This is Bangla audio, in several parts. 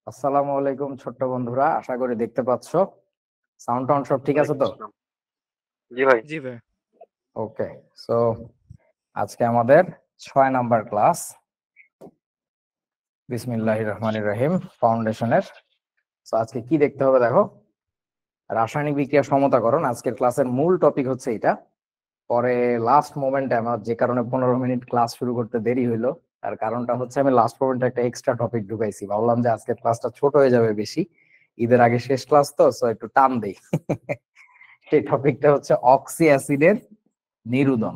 আসসালামু আলাইকুম ছোট্ট বন্ধুরা, আশা করি দেখতে পাচ্ছ। সাউন্ড টাউন্ড সব ঠিক আছে তো? জি ভাই। জি ভাই। ওকে, সো আজকে আমাদের 6 নাম্বার ক্লাস বিসমিল্লাহির রহমানির রহিম ফাউন্ডেশনের। সো আজকে কি দেখতে হবে দেখো, রাসায়নিক বিক্রিয়া সমতাকরণ। আজকের ক্লাসের মূল টপিক হচ্ছে এটা। পরে লাস্ট মোমেন্টে আমার যে কারণে 15 মিনিট ক্লাস শুরু করতে দেরি হইলো, তার কারণটা হচ্ছে আমি লাস্ট মোমেন্টে একটা এক্সট্রা টপিক ঢুকাইছি। ভাবলাম যে আজকের ক্লাসটা ছোট হয়ে যাবে বেশি, ঈদের আগে শেষ ক্লাস তো, সো একটু টান দেই। সেই টপিকটা হচ্ছে অক্সি অ্যাসিডের নিরুদন।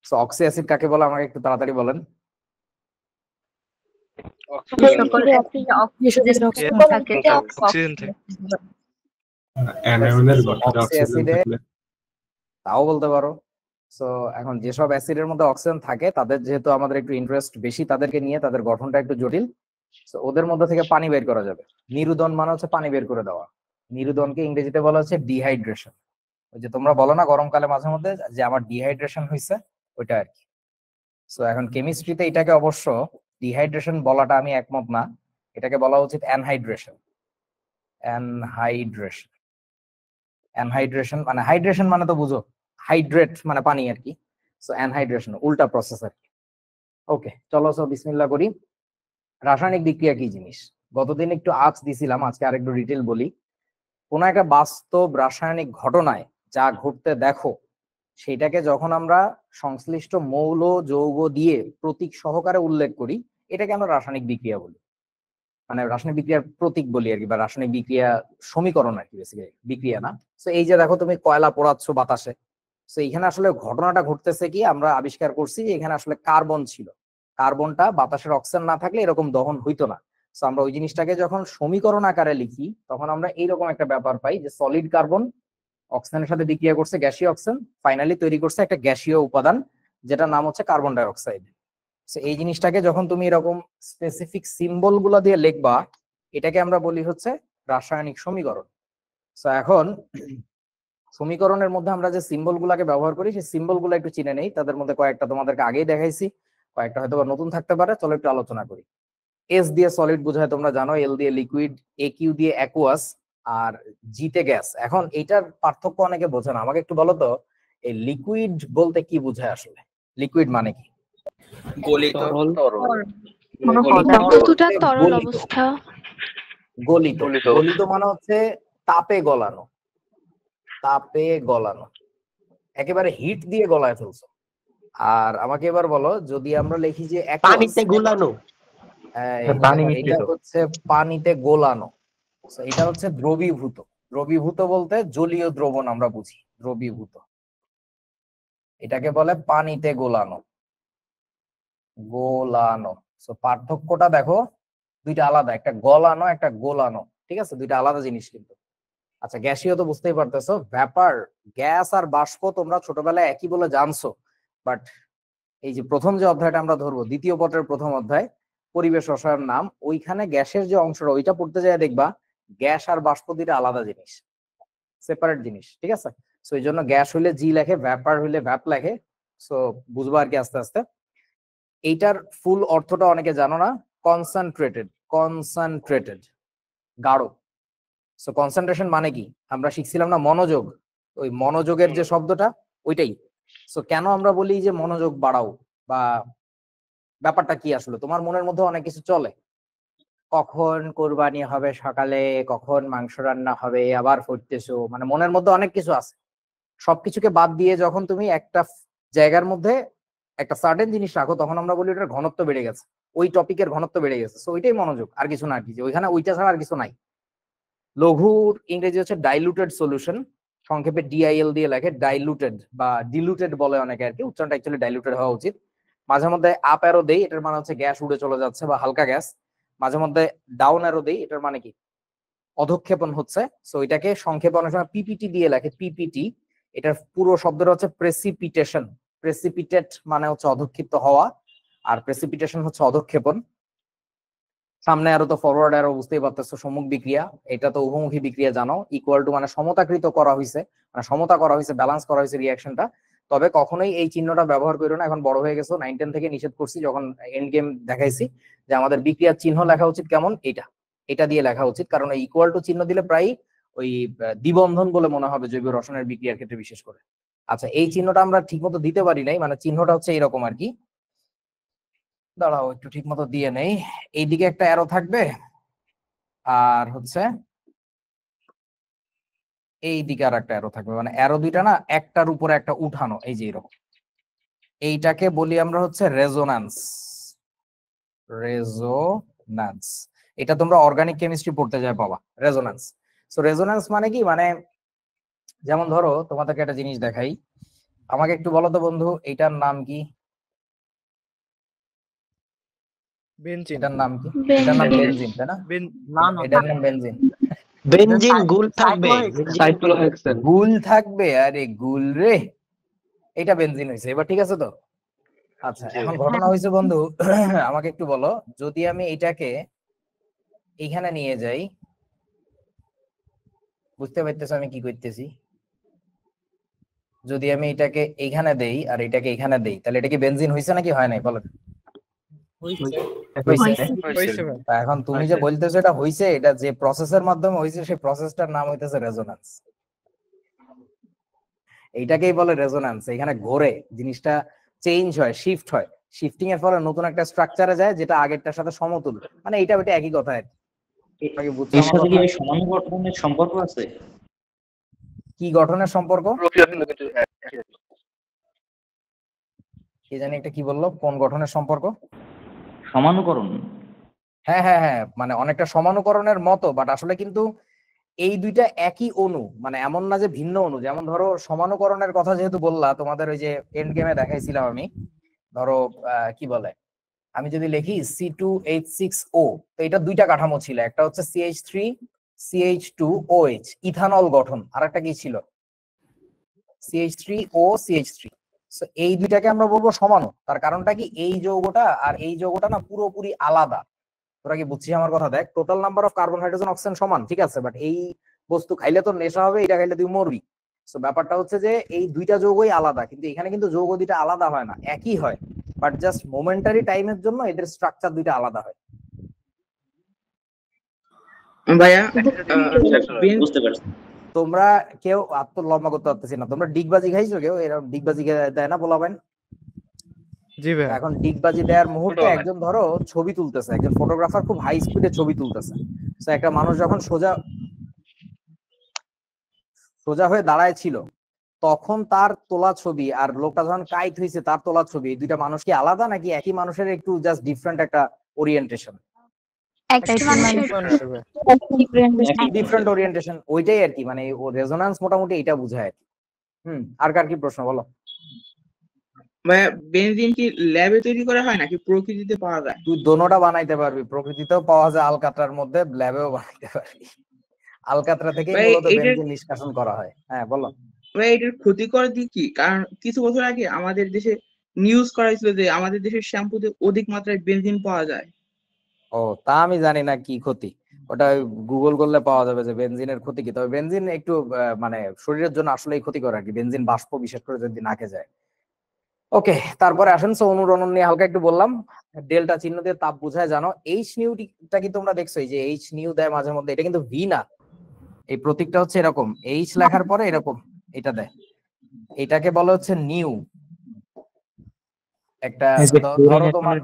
সো অক্সি অ্যাসিড কাকে বলে আমাকে একটু তাড়াতাড়ি বলেন। অক্সি অ্যাসিডে তাও বলতে পারো। সো এখন যেসব অ্যাসিডের মধ্যে অক্সিজেন থাকে তাদের যেহেতু আমাদের একটু ইন্টারেস্ট বেশি তাদেরকে নিয়ে, তাদের গঠনটা একটু জটিল। সো ওদের মধ্যে থেকে পানি বের করা যাবে। নিরুদন মানে হচ্ছে পানি বের করে দেওয়া। নিরুদনকে ইংরেজিতে বলা হচ্ছে ডিহাইড্রেশন। ওই যে তোমরা বলো না গরমকালে মাঝে মধ্যে যে আমার ডিহাইড্রেশন হয়েছে, ওইটা আর কি। সো এখন কেমিস্ট্রিতে এটাকে অবশ্য ডিহাইড্রেশন বলাটা আমি একমত না, এটাকে বলা উচিত অ্যানহাইড্রেশন। অ্যানহাইড্রেশন অ্যানহাইড্রেশন মানে হাইড্রেশন মানে তো বুঝো, হাইড্রেট মানে পানি আর কি। সো অ্যানহাইড্রেশন উল্টা প্রসেস আর কি। ওকে চলো, সো বিসমিল্লাহ করি। রাসায়নিক বিক্রিয়া কি জিনিস গতদিন একটু আঁচ দিছিলাম, আজকে আরেকটু ডিটেল বলি। কোন একটা বাস্তব রাসায়নিক ঘটনায় যা ঘটতে দেখো, সেটাকে যখন আমরা সংশ্লিষ্ট মৌল যৌগ দিয়ে প্রতীক সহকারে উল্লেখ করি, এটাকে আমরা রাসায়নিক বিক্রিয়া বলি। মানে রাসায়নিক বিক্রিয়ার প্রতীক বলি আর কি, বা রাসায়নিক বিক্রিয়া সমীকরণ আর কি, বেসিক্যালি বিক্রিয়া না। তো এই যে দেখো তুমি কয়লা পোড়াচ্ছ বাতাসে, তো এখানে আসলে ঘটনাটা ঘটতেছে কি, আমরা আবিষ্কার করছি যে এখানে আসলে কার্বন ছিল। কার্বনটা বাতাসের অক্সিজেন না থাকলে এরকম দহন হইতো না। তো আমরা ওই জিনিসটাকে যখন সমীকরণ আকারে লিখি, তখন আমরা এইরকম একটা ব্যাপার পাই যে সলিড কার্বন অক্সিজেনের সাথে বিক্রিয়া করছে গ্যাসীয় অক্সিজেন, ফাইনালি তৈরি করছে একটা গ্যাসীয় উপাদান যেটার নাম হচ্ছে কার্বন ডাই অক্সাইড। এই জিনিসটাকে যখন তুমি এরকম স্পেসিফিক সিম্বল গুলা দিয়ে লিখবা, এটাকে আমরা বলি হচ্ছে রাসায়নিক সমীকরণ। তো এখন সমীকরণের মধ্যে আমরা যে সিম্বল গুলাকে ব্যবহার করি, সেই সিম্বল গুলো একটু চিনে নেই। তাদের মধ্যে কয়েকটা তোমাদেরকে আগেই দেখাইছি, কয়েকটা হয়তো নতুন থাকতে পারে। চলো একটু আলোচনা করি। এস দিয়ে সলিড বোঝায় তোমরা জানো, এল দিয়ে লিকুইড, এ কিউ দিয়ে অ্যাকুয়াস, আর জিতে গ্যাস। এখন এইটার পার্থক্য অনেকে বোঝে না, আমাকে একটু বলো তো, এই লিকুইড বলতে কি বোঝায় আসলে? লিকুইড মানে কি? গলিত গলিত। গলিত মানে হচ্ছে তাপে গলানো। তাপে গলানো, একেবারে হিট দিয়ে গলায় ফেলছো। আর আমাকে এবার বলো, যদি আমরা লিখি যে পানিতে গোলানো, এটা হচ্ছে পানিতে গোলানো, এটা হচ্ছে দ্রবীভূত। দ্রবীভূত বলতে জলীয় দ্রবণ আমরা বুঝি, দ্রবীভূত। এটাকে বলে পানিতে গোলানো। গোলানো, সো পার্থক্যটা দেখো, দুইটা আলাদা, একটা গলানো একটা গোলানো, ঠিক আছে? দুইটা আলাদা জিনিস কিন্তু। আচ্ছা, গ্যাসীয় তো বুঝতেই পারতেছো, ব্যাপার গ্যাস আর বাষ্প তোমরা ছোটবেলায় একই বলে জানছো, বাট এই যে প্রথম যে অধ্যায়টা আমরা ধরবো, দ্বিতীয় পত্রের প্রথম অধ্যায় পরিবেশ রসায়ন নাম, ওইখানে গ্যাসের যে অংশটা ওইটা পড়তে যায় দেখবা গ্যাস আর বাষ্প দুইটা আলাদা জিনিস, সেপারেট জিনিস, ঠিক আছে? সো এই জন্য গ্যাস হইলে জি লেখে, ব্যাপার হইলে ভ্যাপ লেখে। সো বুঝবা আর কি আস্তে আস্তে। এইটার ফুল অর্থটা অনেকে জানো না, কনসেন্ট্রেটেড। কনসেন্ট্রেটেড গাঢ়। সো কনসেন্ট্রেশন মানে কি আমরা শিখছিলাম না, মনোযোগ। ওই মনোযোগের যে শব্দটা ওইটাই। সো কেন আমরা বলি যে মনোযোগ বাড়াও, বা ব্যাপারটা কি আসলে? তোমার মনের মধ্যে অনেক কিছু চলে, কখন কোরবানি হবে সকালে, কখন মাংস রান্না হবে, আবার ফুটতেছো, মানে মনের মধ্যে অনেক কিছু আছে। সবকিছুকে বাদ দিয়ে যখন তুমি একটা জায়গার মধ্যে একটা সার্টেন জিনিস রাখো, তখন আমরা বলি ওটার ঘনত্ব বেড়ে গেছে, ওই টপিকের ঘনত্ব বেড়ে গেছে। সো ওইটাই মনোযোগ, আর কিছু না, আর কি, যে ওইখানে ওইটা ছাড়া আর কিছু নাই। লঘুর ইংরেজি হচ্ছে ডাইলুটেড সলিউশন, সংক্ষেপে ডিআইএল দিয়ে লেখে। ডাইলুটেড বা ডিলুটেড বলে অনেকে আর কি, উচ্চারণটা অ্যাকচুয়ালি ডাইলুটেড হওয়া উচিত। মাঝে মধ্যে আপ অ্যারো দেই, এটার মানে হচ্ছে গ্যাস উড়ে চলে যাচ্ছে বা হালকা গ্যাস। মাঝে মধ্যে ডাউন অ্যারো দেই, এটার মানে কি অধঃক্ষেপণ হচ্ছে। সো এটাকে সংক্ষেপে অনেক সময় পিপিটি দিয়ে লেখে, পিপিটি। এটার পুরো শব্দটা হচ্ছে প্রেসিপিটেশন। প্রেসিপিটেট মানে হচ্ছে অধঃক্ষিপ্ত হওয়া, আর প্রেসিপিটেশন হচ্ছে অধঃক্ষেপণ। সামনে আরো তো ফরওয়ার্ড আরো, বুঝতেই পারতেছো, সম্মুখ বিক্রিয়া। এটা তো উভমুখী বিক্রিয়া জানো, ইকুয়াল টু মানে সমতাকৃত করা হয়েছে, মানে সমতা করা হয়েছে, ব্যালেন্স করা হয়েছে রিঅ্যাকশনটা। তবে কখনোই এই চিহ্নটা ব্যবহার করো না, এখন বড় হয়ে গেছো, 9-10 থেকে নিষেধ করছি যখন এন্ড গেম দেখাইছি যে আমাদের বিক্রিয়ার চিহ্ন লেখা উচিত কেমন, এইটা। এটা দিয়ে লেখা উচিত, কারণ ইকুয়াল টু চিহ্ন দিলে প্রায় ওই দ্বিবন্ধন বলে মনে হবে জৈব রসায়নের বিক্রিয়ার ক্ষেত্রে বিশেষ করে। আচ্ছা, এই চিহ্নটা আমরা ঠিক মতো দিতে পারি নাই, মানে চিহ্নটা হচ্ছে এরকম আর কি। দাঁড়াও একটু ঠিক মতো দিয়ে নেই। এইদিকে একটা অ্যারো থাকবে, আর হচ্ছে এই দিকে আর একটা অ্যারো থাকবে, মানে অ্যারো দুইটা না একটার উপরে একটা উঠানো, এই যে এরকম। এইটাকে বলি আমরা হচ্ছে রেজোন্যান্স। রেজোন্যান্স, এটা তোমরা অর্গানিক কেমিস্ট্রি পড়তে যায় পাবা, রেজোন্যান্স। সো রেজোন্যান্স মানে কি, মানে যেমন ধরো তোমাদেরকে একটা জিনিস দেখাই, আমাকে একটু বলো তো বন্ধু, এইটার নাম কি? বেনজিন। এটার নাম কি? এটার নাম বেনজিন, তাই না? এটার নাম বেনজিন। বেনজিন গুল থাকবে, সাইক্লোহেক্সেন। গুল থাকবে, আরে গুল রে, এটা বেনজিন হয়েছে। এবার ঠিক আছে তো? আচ্ছা, এখন ঘটনা হয়েছে বন্ধু, আমাকে একটু বলো, যদি আমি এটাকে এখানে নিয়ে যাই, বুঝতে পারতেছো আমি কি করতেছি? যদি আমি এটাকে এখানে দেই আর এটাকে এখানে দেই, তাহলে এটা কি বেনজিন হয়েছে নাকি হয় নাই বলো? তা এখন তুমি যে বলতেছো এটা হয়েছে, এটা যে প্রসেসের মাধ্যমে হয়েছে সেই প্রসেসটার নাম হইতেছে রেজোন্যান্স। এইটাকেই বলে রেজোন্যান্স। এখানে ঘোরে জিনিসটা, চেঞ্জ হয়, শিফট হয়, শিফটিং এর ফলে নতুন একটা স্ট্রাকচারে যায় যেটা আগেরটার সাথে সমতুল্য, মানে এইটা ওইটা একই কথা আর কি। বুঝছো এর আমার সাথে কি কথা? এই সমান গঠনের সম্পর্ক আছে? কি গঠনের সম্পর্ক? প্রক্রিয়া ভিন্ন কিন্তু একই। কি জানি একটা কি বললো, কোন গঠনের সম্পর্ক? সমানুকরণ। হ্যাঁ হ্যাঁ হ্যাঁ, মানে অনেকটা সমানুকরণের মতো, বাট আসলে কিন্তু এই দুইটা একই অণু, মানে এমন না যে ভিন্ন অণু। যেমন ধরো সমানুকরণের কথা যেহেতু বললা, তোমাদের ওই যে এন্ড গেমে দেখাইছিলাম আমি, ধরো কি বলে, আমি যদি লিখি C2H6O, তো এটা দুইটা কাঠামো ছিল, একটা হচ্ছে CH3CH2OH ইথানল গঠন, আর একটা কি ছিল CH3OCH3। এই দুইটাকে আমরা বলবো সমাণু। তার কারণটা কি, এই যৌগটা আর এই যৌগটা না পুরোপুরি আলাদা। তোরা কি বুঝছিস আমার কথা? দেখ, total number of carbon hydrogen oxygen সমান, ঠিক আছে, বাট এই বস্তু খাইলে তো নেশা হবে, এটা খাইলে তুই মরবি। সো ব্যাপারটা হচ্ছে যে এই দুইটা যৌগই আলাদা, কিন্তু এখানে কিন্তু যৌগ দুইটা আলাদা হয় না, একই হয়, বাট জাস্ট মোমেন্টারি টাইমের জন্য এদের স্ট্রাকচার দুইটা আলাদা হয়। ভাইয়া বুঝতে পারছি। তোমরা কেউ আত্ম লম্বা করতে পারতেছি না, তোমরা ডিগবাজি খাইছো কেউ? এরকম ডিগবাজি দেয় না বলাবেন? জি ভাই। এখন ডিগবাজি দেওয়ার মুহূর্তে একজন ধরো ছবি তুলতেছে, একজন ফটোগ্রাফার খুব হাই স্পিডে ছবি তুলতেছে। তো একটা মানুষ যখন সোজা হয়ে দাঁড়ায় ছিল, তখন তার তোলা ছবি আর লোকটা যখন কাইট হয়েছে তার তোলা ছবি, এই দুইটা মানুষ কি আলাদা নাকি একই মানুষের একটু জাস্ট ডিফারেন্ট একটা ওরিয়েন্টেশন? ডিফারেন্ট ওরিয়েন্টেশন, ওইটাই আর কি, মানে ও রেজোন্যান্স মোটামুটি এটা বোঝায়। আর কার কি প্রশ্ন বলো? ভাইয়া বেনজিন কি ল্যাবে তৈরি করা হয় নাকি প্রকৃতিতে পাওয়া যায়? তুই দোনোটা বানাইতে পারবি, প্রকৃতিতেও পাওয়া যায় আলকাতরার মধ্যে, ল্যাবেও বানাইতে পারবি। আলকাতরা থেকে মূলত বেনজিন নিষ্কাশন করা হয়। হ্যাঁ বলো। ভাই এটার ক্ষতিকর দিক কি? কারণ কিছু বছর আগে আমাদের দেশে নিউজ করা হয়েছিল যে আমাদের দেশের শ্যাম্পুতে অধিক মাত্রায় বেনজিন পাওয়া যায়। ও, তা আমি জানি না কি ক্ষতি, ওটা গুগল করলে পাওয়া যাবে যে বেনজিনের ক্ষতি কি। তবে বেনজিন একটু মানে শরীরের জন্য আসলেই ক্ষতিকর আর কি, বেনজিন বাষ্প, বিশেষ করে যদি নাকে যায়। ওকে, তারপরে আসেন অনুরণন নিয়ে হালকা একটু বললাম। ডেল্টা চিহ্ন দিয়ে তাপ বোঝায়, জানো এইচ নিউটা কি তোমরা দেখছো? এই যে এইচ নিউ দেয় মাঝে মধ্যে, এটা কিন্তু ভি না, এই প্রতীকটা হচ্ছে এরকম, এইচ লেখার পরে এরকম এটা দেয়, এটাকে বলা হচ্ছে নিউ। একটা ধরো তোমার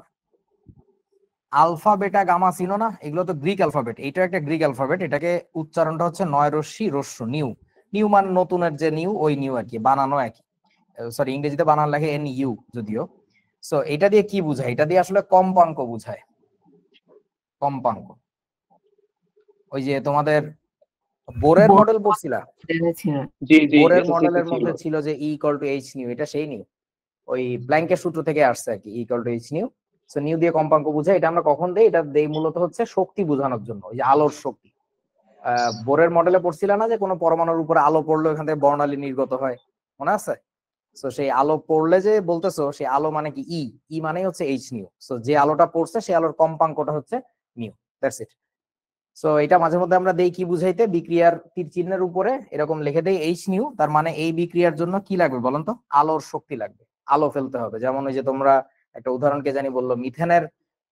আলফা বেটা গামা চিনো না, এগুলো তো গ্রিক অ্যালফাবেট, এটা একটা গ্রিক অ্যালফাবেট, এটাকে উচ্চারণটা হচ্ছে নয় রশ্মি রস্য, নিউ। নিউ মানে নতুনের যে নিউ, ওই নিউ আর কি, বানানো একই, সরি ইংরেজিতে বানান লেখে NU যদিও। সো এটা দিয়ে কি বোঝায়? এটা দিয়ে আসলে কম্পাঙ্ক বোঝায়, কম্পাঙ্ক। ওই যে তোমাদের বোরের মডেল পড়ছিলা, বোরের মডেলের মধ্যে ছিল যে E=H নিউ, এটা সেই নিউ, ওই প্ল্যাঙ্কের সূত্র থেকে আসছে আর কি, E=H নিউ। সো নিউ দিয়ে কম্পাঙ্ক বোঝায়। এটা আমরা কখন দেই? এটা দেই মূলত হচ্ছে শক্তি বোঝানোর জন্য, ওই যে আলোর শক্তি। বোরের মডেলে পড়ছিলা না যে কোনো পরমাণুর উপরে আলো পড়লে ওখান থেকে বর্ণালী নির্গত হয়, মনে আছে? সো সেই আলো পড়লে যে বলতেছো, সেই আলো মানে কি ই মানে হচ্ছে H নিউ। সো যে আলোটা পড়ছে সেই আলোর কম্পাঙ্কটা হচ্ছে নিউ, দ্যাটস ইট। সো এটা মাঝে মধ্যে আমরা দেই কি বুঝাইতে, বিক্রিয়ার তীর চিহ্নের উপরে এরকম লিখে দেই H নিউ, তার মানে এই বিক্রিয়ার জন্য কি লাগবে বলেন তো? আলোর শক্তি লাগবে, আলো ফেলতে হবে। যেমন ওই যে তোমরা একটা উদাহরণ কে জানি বললো, মিথেনের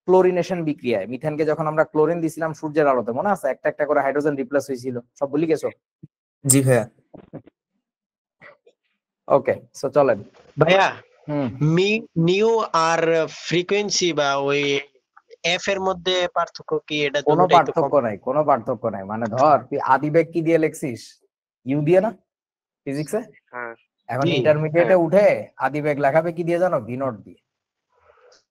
ক্লোরিনেশন বিক্রিয়ায় মিথেনকে যখন আমরা ক্লোরিন দিছিলাম সূর্যের আলোতে, মনে আছে একটা একটা করে হাইড্রোজেন রিপ্লেস হয়েছিল, সব ভুলে গেছো? জি ভাইয়া। ওকে, সো চলেন। ভাইয়া হুম, নিউ আর ফ্রিকোয়েন্সি বা ওই এফ এর মধ্যে পার্থক্য কি? এটা কোনো দুটোটাই তো পার্থক্য নাই, কোনো পার্থক্য নাই। মানে ধর তুই আদিবেগ কি দিয়ে লেখছিস? ইউ দিয়ে না ফিজিক্সে? হ্যাঁ এখন জি, ইন্টারমিডিয়েটে উঠে আদিবেগ লেখাবে কি দিয়ে জানো? ভি নট দিয়ে।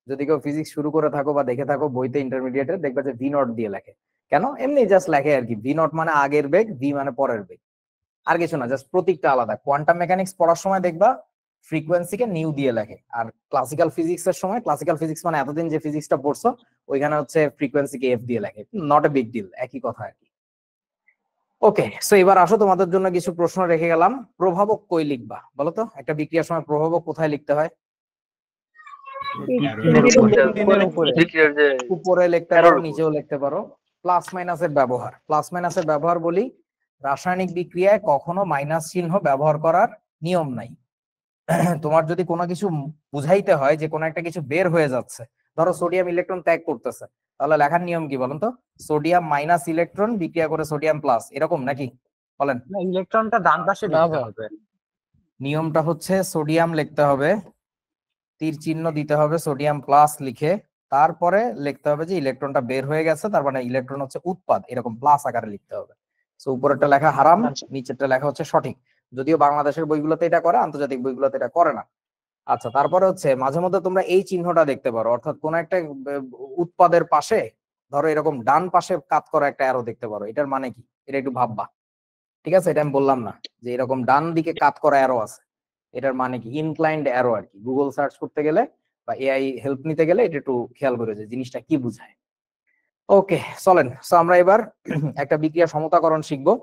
যদি কেউ ফিজিক্স শুরু করে থাকো বা দেখে থাকো বইতে ইন্টারমিডিয়েটে, দেখবে যে ভি নট দিয়ে লেখে। কেন? এমনি জাস্ট লেখে আর কি। ভি নট মানে আগের বেগ, ভি মানে পরের বেগ, আর কিছু না, জাস্ট প্রতীকটা আলাদা। কোয়ান্টাম মেকানিক্স পড়ার সময় দেখবা ফ্রিকোয়েন্সিকে নিউ দিয়ে লেখে, আর ক্লাসিক্যাল ফিজিক্স এর সময়, ক্লাসিক্যাল ফিজিক্স মানে এতদিন যে ফিজিক্সটা পড়ছো ওইখানে হচ্ছে ফ্রিকোয়েন্সিকে এফ দিয়ে লেখে। নট এ বিগ ডিল, একই কথা আর কি। ওকে, সো এবার আসো তোমাদের জন্য কিছু প্রশ্ন রেখে গেলাম। প্রভাবক কই লিখবা বলো তো? একটা বিক্রিয়ার সময় প্রভাবক কোথায় লিখতে হয়? বিক্রিয়ার যে উপরে লিখতে arrow পারো, এর উপর। নিচেও লিখতে পারো। প্লাস মাইনাসের ব্যবহার, প্লাস মাইনাসের ব্যবহার বলি, রাসায়নিক বিক্রিয়ায় কখনো মাইনাস চিহ্ন ব্যবহার করার নিয়ম নাই। তোমার যদি কোনো কিছু বুঝাইতে হয় যে কোনো একটা কিছু বের হয়ে যাচ্ছে, ধরো সোডিয়াম ইলেকট্রন ত্যাগ করতেছে, তাহলে লেখার নিয়ম কি বলেন তো? সোডিয়াম মাইনাস ইলেকট্রন বিক্রিয়া করে সোডিয়াম প্লাস, এরকম নাকি? বলেন। ইলেকট্রনটা ডান পাশে না লিখতে ভাই। হবে। নিয়মটা হচ্ছে সোডিয়াম লিখতে হবে, তীর চিহ্ন দিতে হবে সোডিয়াম প্লাস লিখে, তারপরে লিখতে হবে যে ইলেকট্রনটা বের হয়ে গেছে, তার মানে ইলেকট্রন হচ্ছে উৎপাদ, এরকম প্লাস আকারে লিখতে হবে। সো উপরেরটা লেখা হারাম, নিচেরটা লেখা হচ্ছে সঠিক। যদিও বাংলাদেশের বইগুলোতে এটা করে, আন্তর্জাতিক বইগুলোতে এটা করে না। আচ্ছা, তারপরে হচ্ছে মাঝে মধ্যে তোমরা এই চিহ্নটা দেখতে পারো, অর্থাৎ কোন একটা উৎপাদের পাশে ধরো এরকম ডান পাশে কাত করা একটা অ্যারো দেখতে পারো। এটার মানে কি? এটা একটু ভাববা। ঠিক আছে, এটা আমি বললাম না যে এরকম ডান দিকে কাত করা অ্যারো আছে, এটার মানে কি? ইনক্লাইন্ড অ্যারো আর কি। গুগল সার্চ করতে গেলে বা এআই হেল্প নিতে গেলে এটা একটু খেয়াল করে যে জিনিসটা কি বুঝায়। ওকে, চলেন। সো আমরা এবার একটা বিক্রিয়া সমতাকরণ শিখবো।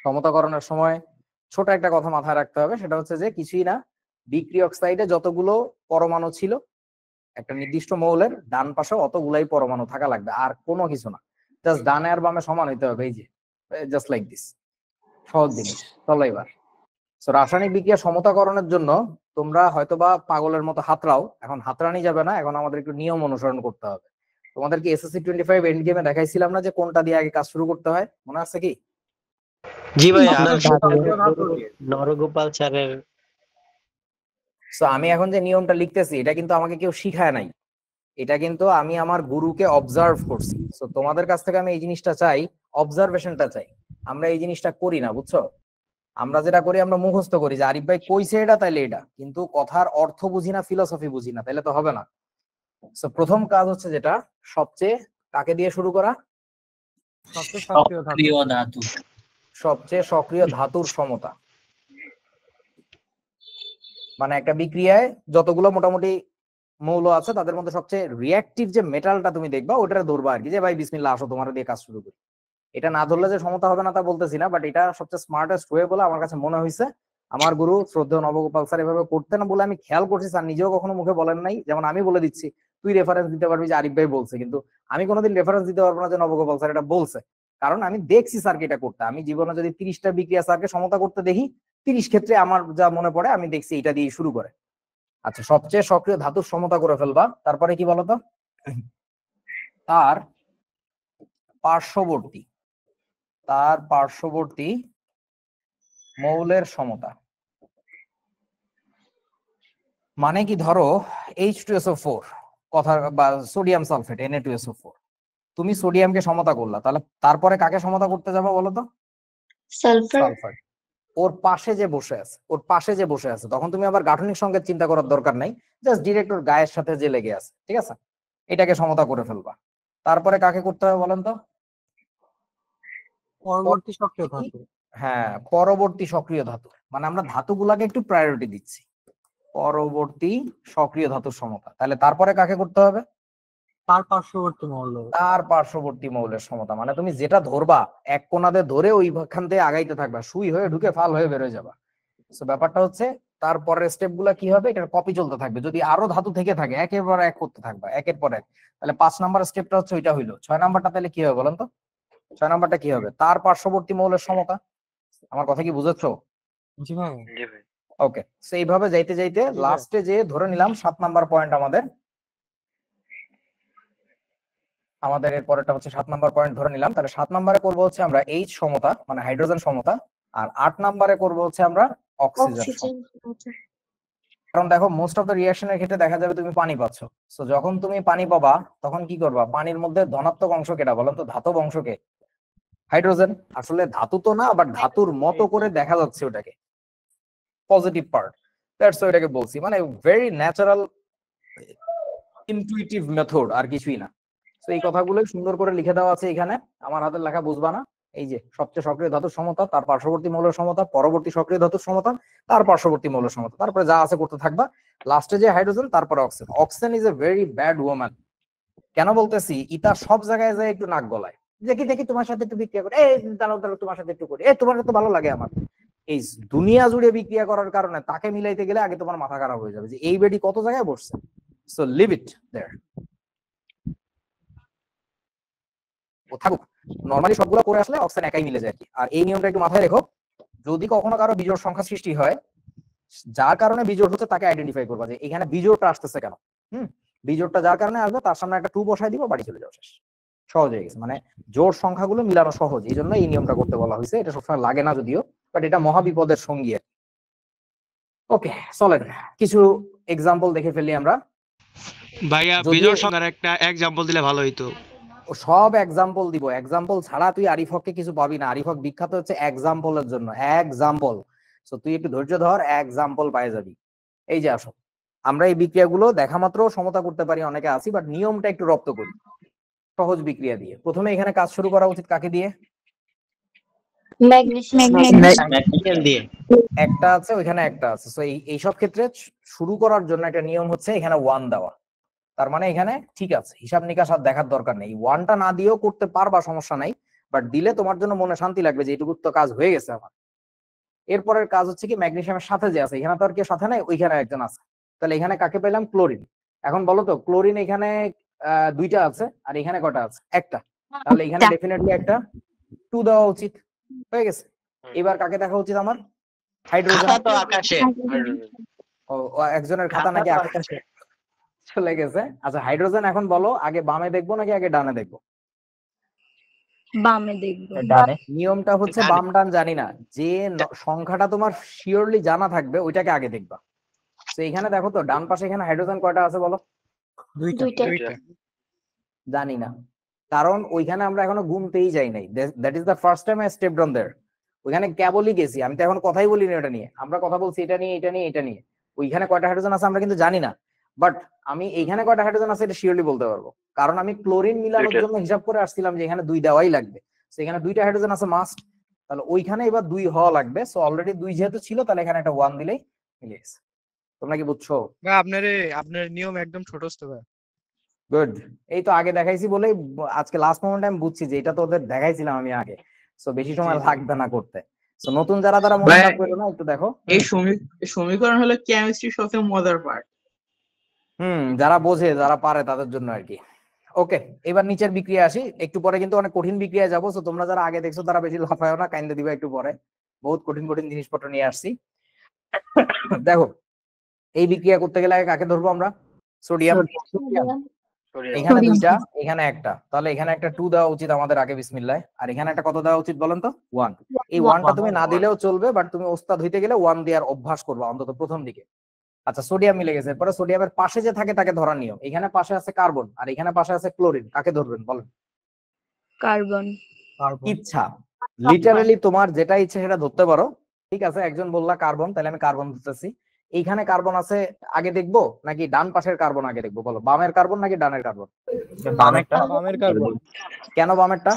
সমতাকরণের সময় ছোট একটা কথা মাথায় রাখতে হবে, সেটা হচ্ছে যে কিছুই না, বিক্রিয়ক সাইডে যতগুলো পরমাণু ছিল একটা নির্দিষ্ট মৌলের, ডান পাশে অতগুলাই পরমাণু থাকা লাগবে, আর কোনো কিছু না। জাস্ট ডানে আর বামে সমান হইতে হবে, এই যে জাস্ট লাইক দিস। সহজ জিনিস। চলো এবার সো রাসায়নিক বিক্রিয়া সমতাকরণের জন্য তোমরা হয়তোবা পাগলের মতো হাতড়াও, এখন হাতড়ানি যাবে না, এখন আমাদের একটু নিয়ম অনুসরণ করতে হবে। তোমাদেরকে এসএসসি 25 এন্ড গেমে দেখাইছিলাম না যে কোনটা দিয়ে আগে কাজ শুরু করতে হয়, মনে আছে কি? জি ভাই, সক্রিয় ধাতু দিয়ে। নরগোপাল স্যারের। সো আমি এখন যে নিয়মটা লিখতেছি এটা কিন্তু আমাকে কেউ শিখায় নাই, এটা কিন্তু আমি আমার গুরুকে অবজার্ভ করছি। সো তোমাদের কাছ থেকে আমি এই জিনিসটা চাই, অবজারভেশনটা চাই। আমরা এই জিনিসটা করি না, বুঝছো? আমরা যেটা করি আমরা মুখস্থ করি যে আরিফ ভাই কইছে এটা তাইলে এটা, কিন্তু কথার অর্থ বুঝি না, ফিলোসফি বুঝি না, তাইলে তো হবে না। সো প্রথম কাজ হচ্ছে যেটা সবচেয়ে, কাকে দিয়ে শুরু করা? সবচেয়ে সক্রিয় ধাতু। সক্রিয় ধাতু। সবচেয়ে সক্রিয় ধাতুর সমতা। মানে একটা বিক্রিয়ায় যতগুলো মোটামুটি মৌল আছে তাদের মধ্যে সবচেয়ে রিঅ্যাক্টিভ যে মেটালটা তুমি দেখবা ওটা ধরবা আর কি, যে ভাই বিসমিল্লাহ আসো তোমার দিয়ে কাজ শুরু করি। এটা না ধরলে যে সমতা হবে না তা বলতেছি না, বাট এটা সবচেয়ে স্মার্টেস্ট ওয়ে বলে আমার কাছে মনে হয়েছে। আমার গুরু শ্রদ্ধেয় নবগোপাল স্যার এভাবে করতেন বলে আমি খেয়াল করছি, স্যার নিজেও কখনো মুখে বলেন নাই। যেমন আমি বলে দিচ্ছি, তুই রেফারেন্স দিতে পারবি যে আরিফ ভাই বলছে, কিন্তু আমি কোনোদিন রেফারেন্স দিতে পারবো না যে নবগোপাল স্যার এটা বলছে, কারণ আমি দেখছি স্যারকে এটা করতে। আমি জীবনে যদি 30টা বিক্রিয়া স্যারকে সমতা করতে দেখি, 30 ক্ষেত্রে আমার যা মনে পড়ে আমি দেখছি এটা দিয়ে শুরু করে। আচ্ছা, সবচেয়ে সক্রিয় ধাতুর সমতা করে ফেলবা, তারপরে কি বলতো? তার পার্শ্ববর্তী, তার পার্শ্ববর্তী মৌলের সমতা। মানে কি? ধরো H2SO4 কথা, বা সোডিয়াম সালফেট Na2SO4, তুমি সোডিয়ামকে সমতা করলা, তাহলে তারপরে কাকে সমতা করতে যাবো বলো তো? সালফার। সালফার। ওর পাশে যে বসে আছে, ওর পাশে যে বসে আছে, তখন তুমি আবার গাঠনিক সংকেত চিন্তা করার দরকার নাই, জাস্ট ডিরেক্ট ওর গায়ের সাথে যে লেগে আছে, ঠিক আছে? এটাকে সমতা করে ফেলবা। তারপরে কাকে করতে হবে বলেন তো? পরবর্তী সক্রিয় ধাতু। হ্যাঁ, পরবর্তী সক্রিয় ধাতু। মানে আমরা ধাতুগুলাকে একটু প্রায়োরিটি দিচ্ছি। পরবর্তী সক্রিয় ধাতুর সমতা, তাহলে তারপরে কাকে করতে হবে? তার পার্শ্ববর্তী মৌল। তার পার্শ্ববর্তী মৌলের সমতা। মানে তুমি যেটা ধরবা এক কোণাতে ধরে ওইখান থেকে আগাইতে থাকবা, সুই হয়ে ঢুকে ফাল হয়ে বেরোয় যাবা। সো ব্যাপারটা হচ্ছে তারপরের স্টেপ গুলা কি হবে, এটার কপি চলতে থাকবে। যদি আরো ধাতু থেকে থাকে একের পর এক করতে থাকবা, একের পর এক। তাহলে 5 নাম্বার স্টেপটা হচ্ছে ওইটা হইলো। 6 নাম্বারটা তাহলে কি হবে বলেন তো? 6 নাম্বারটা কি হবে? তার পার্শ্ববর্তী মৌলের সমতা। আমার কথা কি বুঝেছো? জি ভাই। জি ভাই। ওকে, সো এইভাবে যাইতে যাইতে জি ভাই। লাস্টে যে ধরে নিলাম 7 নাম্বার পয়েন্ট আমাদের, আমাদের এর পরেরটা হচ্ছে 7 নাম্বার পয়েন্ট ধরে নিলাম, তাহলে 7 নম্বরে করবো হচ্ছে আমরা এইচ সমতা মানে হাইড্রোজেন সমতা, আর 8 নম্বরে করবো হচ্ছে আমরা অক্সিজেন সমতা। কারণ দেখো মোস্ট অফ দ্য রিঅ্যাকশনের ক্ষেত্রে দেখা যাবে তুমি পানি পাচ্ছ, সো যখন তুমি পানি পাবা তখন কি করবা, পানির মধ্যে ধনাত্মক অংশ কেটা বলেন তো, ধাতব অংশকে হাইড্রোজেন, আসলে ধাতু তো না বাট ধাতুর মতো করে দেখা যাচ্ছে ওটাকে, পজিটিভ পার্ট, দ্যাটস ওইটাকে বলছি, মানে ভেরি ন্যাচারাল ইনটুইটিভ মেথড আর কিছুই না। তো এই কথাগুলো সুন্দর করে লিখে দেওয়া আছে এখানে, আমার হাতের লেখা বুঝবা না। এই যে সবচেয়ে সক্রিয় ধাতুর সমতা, তার পার্শ্ববর্তী মৌলের সমতা, পরবর্তী সক্রিয় ধাতুর সমতা, তার পার্শ্ববর্তী মৌলের সমতা, তারপরে যা আছে করতে থাকবা, লাস্টে যে হাইড্রোজেন, তারপরে oxygen. Oxygen is a very bad woman. কেন বলতেছি, ইতা সব জায়গায় যায় একটু নাক গলায়, দেখি দেখি তোমার সাথে একটু বিক্রিয়া করে, এই দাঁড়াও দাঁড়াও তোমার সাথে একটু করি, এই তোমার তো ভালো লাগে আমার। এই দুনিয়া জুড়ে বিক্রিয়া করার কারণে তাকে মিলাইতে গেলে আগে তোমার মাথা খারাপ হয়ে যাবে যে এই বেডি কত জায়গায় বসছে। সো লিভ ইট দেয়ার, ও থাকুক। নরমালি সবগুলো করে আসলে অক্সিজেন একাই মিলে যায় আর কি। আর এই নিয়মটা একটু মাথায় রেখো, যদি কখনো কারো বিজোড় সংখ্যা সৃষ্টি হয়, যার কারণে বিজোড় হচ্ছে তাকে আইডেন্টিফাই করবা যে এখানে বিজোড়টা আসতেছে কেন। বিজোড়টা যার কারণে আসবে তার সামনে একটা 2 বসাই দিব, বাড়ি চলে যাও, শেষ। সহজ হয়ে গেছে, মানে জোড় সংখ্যাগুলো মিলানো সহজ, এই জন্য এই নিয়মটা করতে বলা হয়েছে। এটা সবসময় লাগে না যদিও, বাট এটা মহাবিপদের সঙ্গী। ওকে চলেন কিছু এক্সাম্পল দেখে ফেলি আমরা। ভাইয়া বিজোড় সংখ্যার একটা এক্সাম্পল দিলে ভালো হইতো। ও সব এক্সাম্পল দিব, এক্সাম্পল ছাড়া তুই আরিফ হককে কিছু পাবি না। আরিফ হক বিখ্যাত হচ্ছে এক্সাম্পলের জন্য, এক্সাম্পল। সো তুই একটু ধৈর্য ধর, এক্সাম্পল পায়ে যাবি। এই যে আসো, আমরা এই বিক্রিয়াগুলো দেখা মাত্র সমতা করতে পারি, অনেকে আছি, বাট নিয়মটা একটু রপ্ত করি সহজ বিক্রিয়া দিয়ে। প্রথমে এখানে কাজ শুরু করা উচিত কাকে দিয়ে? ম্যাগনেসিয়াম দিয়ে। একটা আছে ওইখানে, একটা আছে। সো এইসব ক্ষেত্রে শুরু করার জন্য একটা নিয়ম হচ্ছে এখানে 1 দেওয়া। তার মানে এখানে ঠিক আছে, হিসাব নিকাশ আর দেখার দরকার নেই, 1টা না দিয়েও করতে পারবা, সমস্যা নাই, বাট দিলে তোমার জন্য মনে শান্তি লাগবে যে এইটুকু তো কাজ হয়ে গেছে আমার। এরপরের কাজ হচ্ছে কি, ম্যাগনেসিয়ামের সাথে যে আছে, এখানে তো আর কেউ সাথে নাই, ওইখানে একজন আছে, তাহলে এখানে কাকে পেলাম? ক্লোরিন। এখন বলো তো, ক্লোরিন এখানে 2টা আছে আর এখানে কটা আছে? একটা, তাহলে এখানে ডেফিনেটলি একটা 2 দেওয়া উচিত, হয়ে গেছে। এবার কাকে দেখা উচিত আমার? হাইড্রোজেন। খাতা তো আকাশে। ও একজনের খাতা নাকি আকাশে চলে গেছে। আচ্ছা হাইড্রোজেন এখন বলো, আগে বামে দেখবো নাকি আগে ডানে দেখবো? বামে দেখবো। নিয়মটা হচ্ছে বাম ডান জানি না, যে সংখ্যাটা তোমার শিওরলি জানা থাকবে ওইটাকে আগে দেখবা। তো এখানে দেখো তো, ডান পাশে এখানে হাইড্রোজেন কয়টা আছে বলো? 2টা। জানি না, কারণ ওইখানে আমরা এখনো গুনতেই যাই নাই। That is the first time I stepped on their. ওইখানে কেবলই গেছি, আমি তো এখন কথাই বলিনি ওটা নিয়ে, আমরা কথা বলছি এটা নিয়ে এটা নিয়ে এটা নিয়ে। ওইখানে কয়টা হাইড্রোজেন আছে আমরা কিন্তু জানি না, বাট আমি এইখানে কয়টা হাইড্রোজেন আছে এটা শিওরলি বলতে পারবো, কারণ আমি ক্লোরিন মিলানোর জন্য হিসাব করে আসছিলাম যে এখানে 2 দেওয়াই লাগবে। সেখানে 2টা হাইড্রোজেন আছে মাস্ট, তাহলে ওইখানে এবার 2 হওয়া লাগবে। সো অলরেডি 2 যেহেতু ছিল, তাহলে এখানে একটা 1 দিলেই মিলে গেছে। তোমরা কি বুঝছো? ভাই আপনার নিয়ম একদম ছোটস্থ ভাই। গুড, এই তো আগে দেখাইছি বলেই আজকে লাস্ট মোমেন্টে আমি বুঝছি যে এটা তো ওদের দেখাইছিলাম আমি আগে, সো বেশি সময় লাগবে না করতে। সো নতুন যারা মনে রাখ করবে না, একটু দেখো। এই সমীকরণ হলো কেমিস্ট্রির সবচেয়ে মজার পার্ট। যারা বোঝে, যারা পারে তাদের জন্য আর কি। ওকে, এবার নিচের বিক্রিয়া আসি। একটু পরে কিন্তু অনেক কঠিন বিক্রিয়া যাবো, সো তোমরা যারা আগে দেখছো তারা বেশি লাফায়ও না, কাইন্ডে দিবা একটু পরে। বহুত কঠিন কঠিন জিনিসপত্র নিয়ে আসছি। দেখো, এই বিক্রিয়া করতে গেলে আগে কাকে ধরবো আমরা? সোডিয়াম। এখানে 2টা, এখানে একটা, তাহলে এখানে একটা 2 দেওয়া উচিত আমাদের আগে, বিসমিল্লাহ। আর এখানে একটা কত দেওয়া উচিত বলেন তো? 1। এই 1টা তুমি না দিলেও চলবে, বাট তুমি ওস্তাদ হইতে গেলে 1 দেওয়ার অভ্যাস করবা অন্তত প্রথম দিকে। আচ্ছা, সোডিয়াম মিলে গেছে, এরপরে সোডিয়ামের পাশে যে থাকে তাকে ধরার নিয়ম। এখানে পাশে আছে কার্বন আর এখানে পাশে আছে ক্লোরিন, কাকে ধরবেন বলেন? কার্বন। ইচ্ছা, লিটারালি তোমার যেটা ইচ্ছে সেটা ধরতে পারো। ঠিক আছে, একজন বললা কার্বন, তাহলে আমি কার্বন ধরতেছি। এইখানে কার্বন আছে আগে দেখবো নাকি ডান পাশের কার্বন আগে দেখবো বলো? বামের কার্বন নাকি ডানের কার্বন? বামের কার্বন। কেন বামেরটা?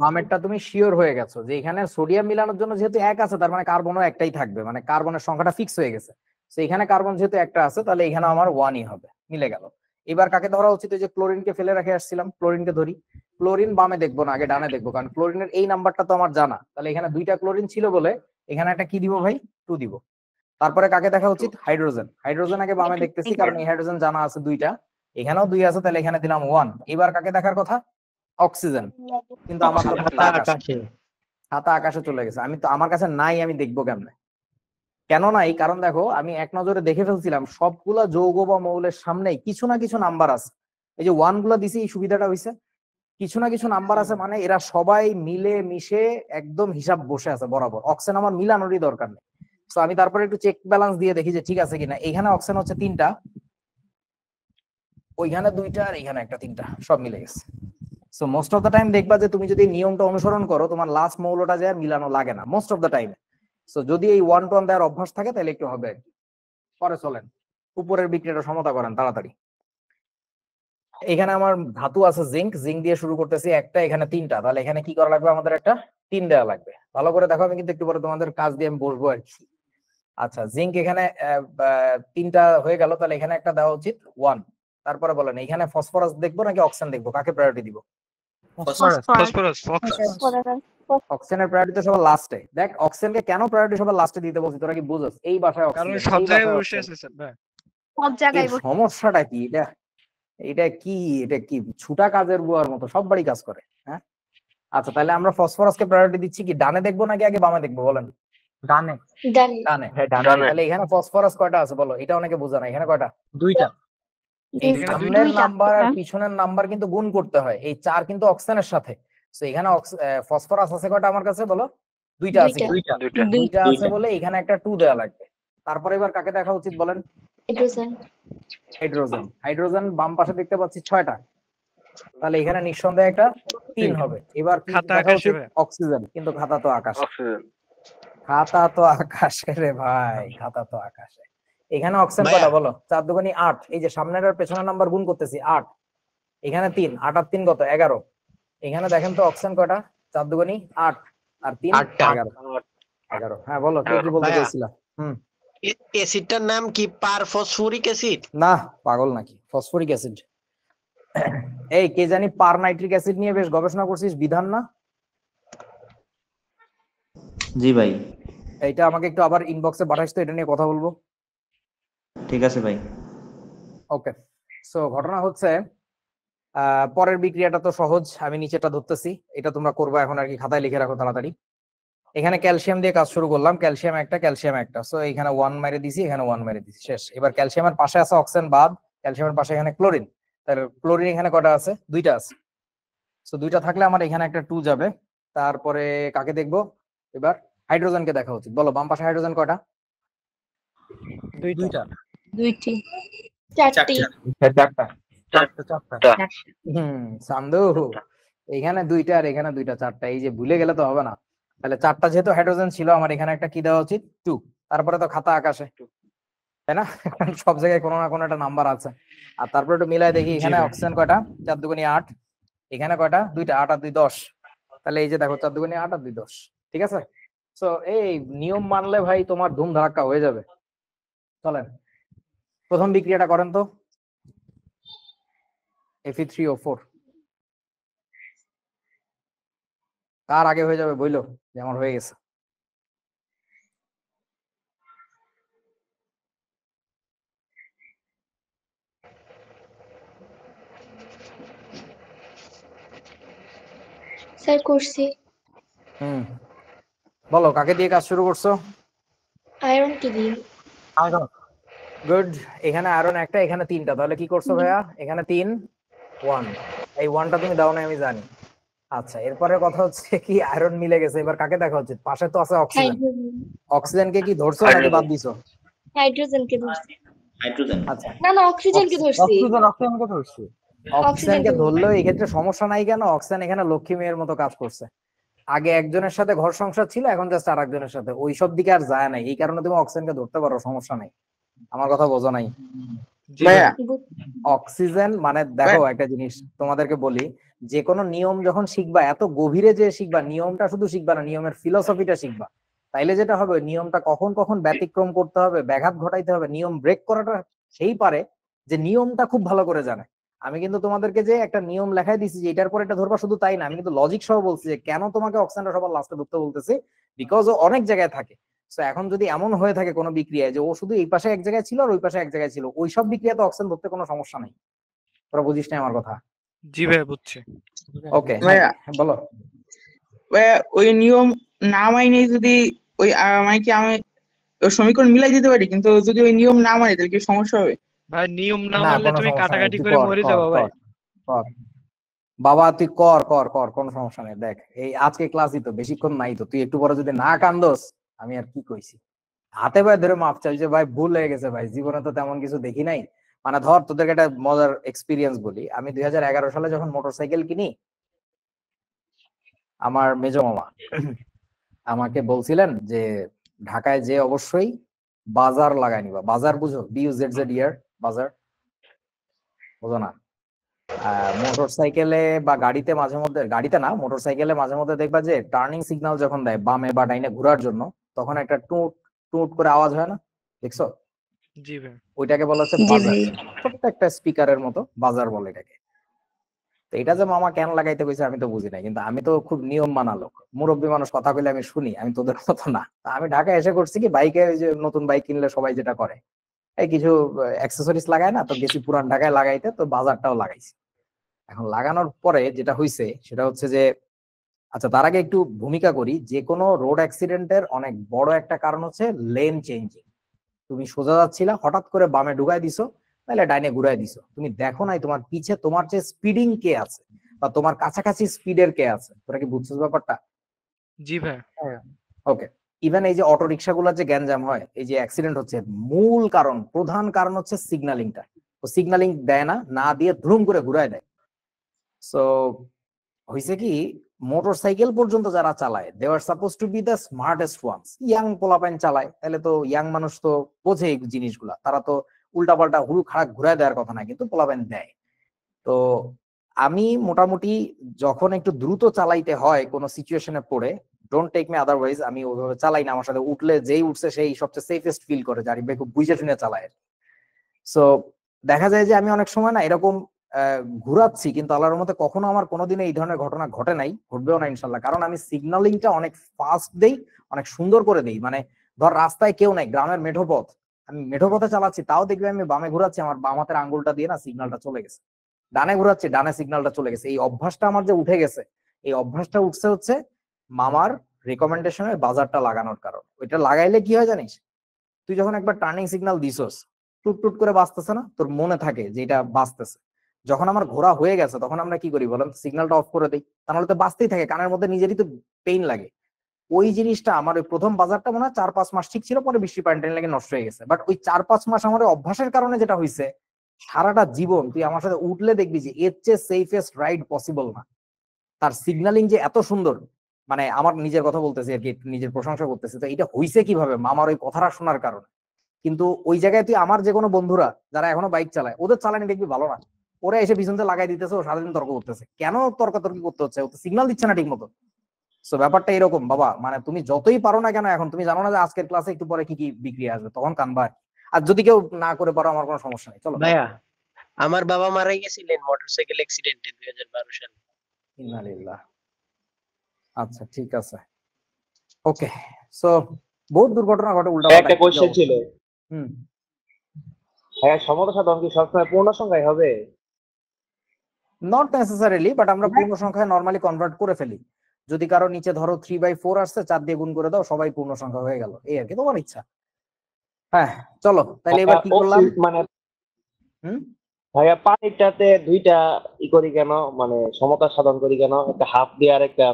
বামেরটা তুমি শিওর হয়ে গেছো যে এখানে সোডিয়াম মিলানোর জন্য যেহেতু 1 আছে, তার মানে কার্বনও একটাই থাকবে, মানে কার্বনের সংখ্যাটা ফিক্স হয়ে গেছে। তো এখানে কার্বন যেহেতু একটা আছে, তাহলে এখানে আমার 1ই হবে, মিলে গেল। এবার কাকে ধরা উচিত? যে ক্লোরিনকে ফেলে রেখে আসছিলাম, ক্লোরিনকে ধরি। ক্লোরিন বামে দেখবো না, আগে ডানে দেখবো, কারণ ক্লোরিনের এই নাম্বারটা তো আমার জানা। তাহলে এখানে 2টা ক্লোরিন ছিল বলে এখানে একটা কি দিব ভাই? 2 দিব। তারপরে কাকে দেখা উচিত? হাইড্রোজেন। হাইড্রোজেন আগে বামে দেখতেছি, কারণ এই হাইড্রোজেন জানা আছে 2টা, এখানেও 2 আছে, তাহলে এখানে দিলাম 1। এবার কাকে দেখার কথা? অক্সিজেন। কিন্তু আমার তো ছাতা আকাশে চলে গেছে, আমি তো, আমার কাছে নাই, আমি দেখবো কেমনে? কেন নাই? কারণ দেখো, আমি এক নজরে দেখে ফেলছিলাম সবগুলা যৌগ বা মৌলের সামনেই কিছু না কিছু নাম্বার আছে। এই যে 1 গুলা দিছি, এই সুবিধাটা হইছে কিছু না কিছু নাম্বার আছে মানে এরা সবাই মিলে মিশে একদম হিসাব বসে আছে বরাবর। অক্সেন আমার মিলানোরই দরকার নেই। তো আমি তারপরে একটু চেক ব্যালেন্স দিয়ে দেখি যে ঠিক আছে কিনা। এখানে অক্সেন হচ্ছে 3টা, ওইখানে 2টা, আর এখানে একটা, 3টা সব মিলে গেছে। So most of the time দেখবা যে তুমি যদি নিয়মটা অনুসরণ করো তোমার লাস্ট মৌলটা যায় মিলানো লাগে না most of the time. So যদি এই 1 to 1 দেওয়ার অভ্যাস থাকে তাহলে একটু হবে। পরে চলেন উপরের বিক্রিয়াটা সমতা করেন তাড়াতাড়ি। এখানে আমার ধাতু আছে জিঙ্ক, জিঙ্ক দিয়ে শুরু করতেছি একটা, এখানে 3টা, তাহলে এখানে কি করা লাগবে আমাদের একটা 3 দেওয়া লাগবে। ভালো করে দেখো, আমি কিন্তু একটু পরে তোমাদের কাজ দিয়ে আমি বসবো আর কি। আচ্ছা জিঙ্ক এখানে 3টা হয়ে গেল, তাহলে এখানে একটা দেওয়া উচিত 1। তারপরে বলেন এখানে ফসফরাস দেখবো নাকি অক্সিজেন দেখবো, কাকে প্রায়োরিটি দিব? ফসফরাস। অক্সিজেনের প্রায়োরিটি সবার লাস্টে। দেখ অক্সিজেনকে কেন প্রায়োরিটি সবার লাস্টে দিতে বলছি তোরা কি বুঝছ? এই বাসায় কারণ অক্সিজেন, সব এই জায়গায় বাসায় বসে অক্সিজেন। আছে স্যার ভাই। সব জায়গায় এর সমস্যাটা কি? এটা কি ছুটা কাজের বুয়ার মতো সব বাড়ি কাজ করে, হ্যাঁ? আচ্ছা তাহলে আমরা ফসফরাসকে প্রায়োরিটি দিচ্ছি কি ডানে দেখবো নাকি আগে বামে দেখবো বলেন? ডানে। ডানে। ডানে। ডানে। তাহলে এখানে ফসফরাস কয়টা আছে বলো, এটা অনেকে বোঝে না। এখানে কয়টা? 2টা। এই এখানে সামনের দুইটা। নাম্বার আর পিছনের নাম্বার কিন্তু গুণ করতে হয়। এই 4 কিন্তু অক্সিজেনের সাথে। সো এখানে ফসফরাস আছে কয়টা আমার কাছে বলো? 2টা আছে। দুইটা। 2টা আছে বলে এখানে একটা 2 দেওয়া লাগবে। তারপরে এবার কাকে দেখা উচিত বলেন? হাইড্রোজেন। হাইড্রোজেন। হাইড্রোজেন বাম পাশে দেখতে পাচ্ছি 6টা, তাহলে এখানে নিঃসন্দেহে একটা 3 হবে। এবার কি খাতা দেখা আকাশে উচিত? ভাই। অক্সিজেন, কিন্তু খাতা তো আকাশে। অক্সিজেন। খাতা তো আকাশে রে ভাই, খাতা তো আকাশে। এখানে অক্সিজেন ভাইয়া। কয়টা বলো? 4 দুগুণী 8। এই যে সামনের আর পেছনের নাম্বার গুণ করতেছি 8, এখানে 3, 8 আর 3 কত? 11। এখানে দেখেন তো অক্সিজেন কয়টা? 4 দুগুণী 8 আর 3 8টা। 11। হ্যাঁ বলো, কে কি বলতে ভাইয়া। চাইছিলা? অ্যাসিডটার নাম কি? পারফসফরিক অ্যাসিড? না পাগল নাকি, ফসফরিক অ্যাসিড। এই কে জানি পার নাইট্রিক অ্যাসিড নিয়ে বেশ গবেষণা করছিস, বিধান না? জি ভাই, এইটা আমাকে একটু আবার ইনবক্সে পাঠাইস তো, এটা নিয়ে কথা বলবো। ঠিক আছে ভাই। ওকে। সো ঘটনা হচ্ছে পরের বিক্রিয়াটা তো সহজ, আমি নিচেটা ধরতেছি, এটা তোমরা করবা এখন আর কি, খাতায় লিখে রাখো তাড়াতাড়ি। এখানে ক্যালসিয়াম দিয়ে কাজ শুরু করলাম, ক্যালসিয়াম একটা। সো এখানে 1 মেরে দিছি, এখানে 1 মেরে দিছি, শেষ। এবার ক্যালসিয়ামের পাশে আছে অক্সিজেন বাদ, ক্যালসিয়ামের পাশে এখানে ক্লোরিন। তাহলে ক্লোরিন এখানে কয়টা আছে? 2টা আছে। সো 2টা থাকলে আমার এখানে একটা 2 যাবে। তারপরে কাকে দেখবো এবার? হাইড্রোজেনকে দেখা উচিত। বলো বাম পাশে হাইড্রোজেন কয়টা? 2টা। দুইটি। চারটি। 4টা। 4টা। সান্দু এখানে 2টা আর এখানে 2টা, 4টা। এই যে ভুলে গেলে তো হবে না। তাহলে 4টা যেহেতু হাইড্রোজেন ছিল, আমার এখানে একটা কি দেওয়া উচিত? 2। তারপরে তো খাতা আকাশে, তাই না? সব জায়গায় কোনো না কোনো একটা নাম্বার আছে। আর তারপরে একটু মিলাই দেখি এখানে অক্সিজেন কয়টা? 4 দুগুণী 8। এখানে কয়টা? 2টা। 8 আর 2 10। তাহলে এই যে দেখো 4 দুগুণী 8 আর 2 10। ঠিক আছে। সো এই নিয়ম মানলে ভাই তোমার ধুম ধাক্কা হয়ে যাবে। চলেন প্রথম বিক্রিয়াটা করেন তো। Fe3O4 কার আগে হয়ে যাবে বইলো যে আমার হয়ে গেছে? স্যার করছি। বলো কাকে দিয়ে কাজ শুরু করছো? আয়রন কি দিন? আয়রন। গুড। এখানে আয়রন একটা, এখানে 3টা, তাহলে কি করছো ভাইয়া? এখানে 3 1। এই 1টা তুমি দাও না আমি জানি। আচ্ছা এরপরে কথা হচ্ছে কি আয়রন মিলে গেছে, এবার কাকে দেখা উচিত? পাশে তো আছে অক্সিজেন। হাইড্রোজেন। অক্সিজেনকে কি ধরছো নাকি বাদ দিছো? হাইড্রোজেনকে ধরছি। হাইড্রোজেন। আচ্ছা না অক্সিজেনকে ধরছি। অক্সিজেনকে ধরছি। অক্সিজেনকে ধরলেও এই ক্ষেত্রে সমস্যা নাই কেন? অক্সিজেন এখানে লক্ষ্মী মেয়ের মতো কাজ করছে। আগে একজনের সাথে ঘর সংসার ছিল, এখন জাস্ট আরেকজনের সাথে, ওইসব দিকে আর যায় নাই। এই কারণে তুমি অক্সিজেনকে ধরতে পারো, সমস্যা নাই। আমার কথা বোঝো নাই? ভাইয়া অক্সিজেন মানে দেখো একটা জিনিস তোমাদেরকে বলি, যে কোনো নিয়ম যখন শিখবা এত গভীরে যে শিখবা, নিয়মটা শুধু শিখবা না, নিয়মের ফিলোসফিটা শিখবা। তাইলে যেটা হবে, নিয়মটা কখন কখন ব্যতিক্রম করতে হবে, ব্যাঘাত ঘটাইতে হবে, নিয়ম ব্রেক করাটা সেই পারে যে নিয়মটা খুব ভালো করে জানে। আমি কিন্তু তোমাদেরকে যে একটা নিয়ম লেখাই দিছি যে এটার পর এটা ধরবা শুধু তাই না, আমি কিন্তু লজিক সহ বলছি যে কেন তোমাকে অক্সিজেনটা সবার লাস্টে ধরতে বলতেছি, বিকজ ও অনেক জায়গায় থাকে। তো এখন যদি এমন হয়ে থাকে কোনো বিক্রিয়ায় যে ও শুধু এই পাশে এক জায়গায় ছিল আর ওই পাশে এক জায়গায় ছিল, ওই সব বিক্রিয়াতে অক্সিজেন ধরতে কোনো সমস্যা নেই। তোরা বুঝিস না আমার কথা? জি ভাই বুঝছি। ওকে ভাইয়া বলো। ভাইয়া ওই নিয়ম না মাইনে যদি ওই মানে কি আমি ওই সমীকরণ মিলাই দিতে পারি, কিন্তু যদি ওই নিয়ম না মানে তাহলে কি সমস্যা হবে? ভাই নিয়ম না না মানলে কোনো তুমি সমস্যা নেই, কাটাকাটি তুই করে কর মরে কর যাবো ভাই। কর কর। বাবা তুই কর কর কর, কোনো সমস্যা নেই। দেখ এই আজকে ক্লাসই তো, বেশিক্ষণ নাই তো, তুই একটু পরে যদি না কান্দোস আমি আর কি কইছি। হাতে পায়ে ধরে মাপ চাই যে ভাই ভুল হয়ে গেছে ভাই, জীবনে তো তেমন কিছু দেখি নাই। মানে ধর তোদেরকে একটা মজার এক্সপিরিয়েন্স বলি, আমি 2011 সালে যখন মোটরসাইকেল কিনি, আমার মেজো মামা আমাকে বলছিলেন যে ঢাকায় যে অবশ্যই বাজার লাগাই নিবা। বাজার বুঝো? BUZZ বাজার বুঝো না? মোটরসাইকেলে বা গাড়িতে মাঝে মধ্যে, গাড়িতে না মোটরসাইকেলে মাঝে মধ্যে দেখবা যে টার্নিং সিগন্যাল যখন দেয় বামে বা ডাইনে ঘোরার জন্য, তখন একটা টুট টুট করে আওয়াজ হয় না, দেখছো? জি ভাই। ওইটাকে বলা হচ্ছে জি বাজার। ভাই। ছোট্ট একটা স্পিকারের মতো বাজার বলে এটাকে। তো এটা যে মামা কেন লাগাইতে কইছে আমি তো বুঝি না, কিন্তু আমি তো খুব নিয়ম মানা লোক, মুরব্বী মানুষ কথা কইলে আমি শুনি, আমি তোদের মতো না। তা আমি ঢাকায় এসে করছি কি, বাইকে যে নতুন বাইক কিনলে সবাই যেটা করে এই কিছু অ্যাক্সেসরিজ লাগায় না, তো গেছি পুরান ঢাকায় লাগাইতে, তো বাজারটাও লাগাইছি। এখন লাগানোর পরে যেটা হইছে সেটা হচ্ছে যে, আচ্ছা তার আগে একটু ভূমিকা করি, যে কোনো রোড অ্যাক্সিডেন্টের অনেক বড় একটা কারণ হচ্ছে লেন চেঞ্জিং। তুমি সোজা যাচ্ছিলা, হঠাৎ করে বামে ঢুকাই দিছো, তাহলে ডাইনে ঘুরাই দিছো, তুমি দেখো নাই তোমার পিছে তোমার যে স্পিডিং কে আছে বা তোমার কাছাকাছি স্পিডের কে আছে। তোরা কি বুঝছিস ব্যাপারটা? জি ভাই। ওকে। ইভেন এই যে অটো রিক্সা গুলার যে গ্যাঞ্জাম হয়, এই যে অ্যাক্সিডেন্ট হচ্ছে, মূল কারণ, প্রধান কারণ হচ্ছে সিগন্যালিংটা। ও সিগন্যালিং দেয় না, না দিয়ে ধুম করে ঘুরায় দেয়। সো হইছে কি, মোটরসাইকেল পর্যন্ত যারা চালায়, they are supposed to be the smartest ones. Young পোলাপাইন চালায়, তাহলে তো ইয়াং মানুষ তো বোঝে এই জিনিসগুলা, তারা তো উল্টাপাল্টা হুড়ু খাড়া ঘুরায় দেওয়ার কথা না, কিন্তু পোলাপাইন দেয়। তো আমি মোটামুটি যখন একটু দ্রুত চালাইতে হয় কোনো সিচুয়েশনে পড়ে, ডোন্ট টেক মি আদারওয়াইজ, আমি ওইভাবে চালাই না। আমার সাথে উঠলে যেই উঠছে সেই সবচেয়ে সেফেস্ট ফিল করে, যার ভাই খুব বুঝে শুনে চালায়। সো দেখা যায় যে আমি অনেক সময় না এরকম ঘুরাচ্ছি, কিন্তু আল্লাহর মতে কখনো আমার কোনোদিনও এই ধরনের ঘটনা ঘটে নাই, ঘটবেও না ইনশাল্লাহ। কারণ আমি সিগন্যালিংটা অনেক ফাস্ট দেই, অনেক সুন্দর করে দেই। মানে ধর রাস্তায় কেউ নাই, গ্রামের মেঠো পথ, আমি মেঠো পথে চালাচ্ছি, তাও দেখবে আমি বামে ঘুরাচ্ছি, আমার বাম হাতের আঙ্গুলটা দিয়ে না সিগন্যালটা চলে গেছে, ডানে ঘুরাচ্ছি, ডানে সিগন্যালটা চলে গেছে। এই অভ্যাসটা আমার যে উঠে গেছে, এই অভ্যাসটা উঠছে হচ্ছে মামার রিকমেন্ডেশনে বাজারটা লাগানোর কারণ। ওইটা লাগাইলে কি হয় জানিস, তুই যখন একবার টার্নিং সিগন্যাল দিছস, টুট টুট করে বাঁচতেছে না, তোর মনে থাকে যে এটা বাঁচতেছে। যখন আমার ঘোরা হয়ে গেছে তখন আমরা কি করি বলেন, সিগন্যালটা অফ করে দিই, তাহলে তো বাঁচতেই থাকে, কানের মধ্যে নিজেরই তো পেইন লাগে। ওই জিনিসটা আমার ওই প্রথম বাজারটা মনে হয় 4-5 মাস ঠিক ছিল, পরে বৃষ্টি পানি লাগে নষ্ট হয়ে গেছে। বাট ওই 4-5 মাস আমার অভ্যাসের কারণে যেটা হয়েছে, সারাটা জীবন তুই আমার সাথে উঠলে দেখবি যে এর চেয়ে সেফেস্ট রাইড পসিবল না। তার সিগন্যালিং যে এত সুন্দর, মানে আমার নিজের কথা বলতেছি আর কি, নিজের প্রশংসা করতেছি। তো এটা হইছে কিভাবে, মামার ওই কথাটা শোনার কারণে। কিন্তু ওই জায়গায় তুই আমার যে কোনো বন্ধুরা যারা এখনো বাইক চালায়, ওদের চালানি দেখবি ভালো না, ওরা এসে পিছন থেকে লাগাই দিতেছে, ও সারাদিন তর্ক করতেছে। কেন তর্কাতর্কি করতে হচ্ছে? ও তো সিগন্যাল দিচ্ছে না ঠিক মতো। সো ব্যাপারটা এরকম বাবা, মানে তুমি যতই পারো না কেন, এখন তুমি জানো না যে আজকের ক্লাসে একটু পরে কি কি বিক্রি আসবে, তখন কানবা। আর যদি কেউ না করে পারো আমার কোনো সমস্যা নেই, চলো। ভাইয়া, আমার বাবা মারা গেছিলেন মোটরসাইকেল অ্যাক্সিডেন্টে 2012 সালে। ইন্নালিল্লাহ। আচ্ছা ঠিক আছে, ওকে। সো বহুত দুর্ঘটনা ঘটে উল্টা। একটা কোশ্চেন ছিল, হুম, হ্যাঁ সমতা সাধন কি সবসময় পূর্ণ সংখ্যায় হবে? নট নেসেসারিলি, বাট আমরা পূর্ণ সংখ্যায় নরমালি কনভার্ট করে ফেলি। যদি কারো নিচে ধরো 3/4 আসছে, 4 দিয়ে গুণ করে দাও, সবাই পূর্ণ সংখ্যা হয়ে গেল, এই আর কি, তোমার ইচ্ছা। হ্যাঁ চলো তাহলে এবার কি করলাম, মানে হুম, ভাইয়া পানিটাতে দুইটা ই করি কেন, মানে সমতা সাধন করি কেন, একটা হাফ দিয়ে আর একটা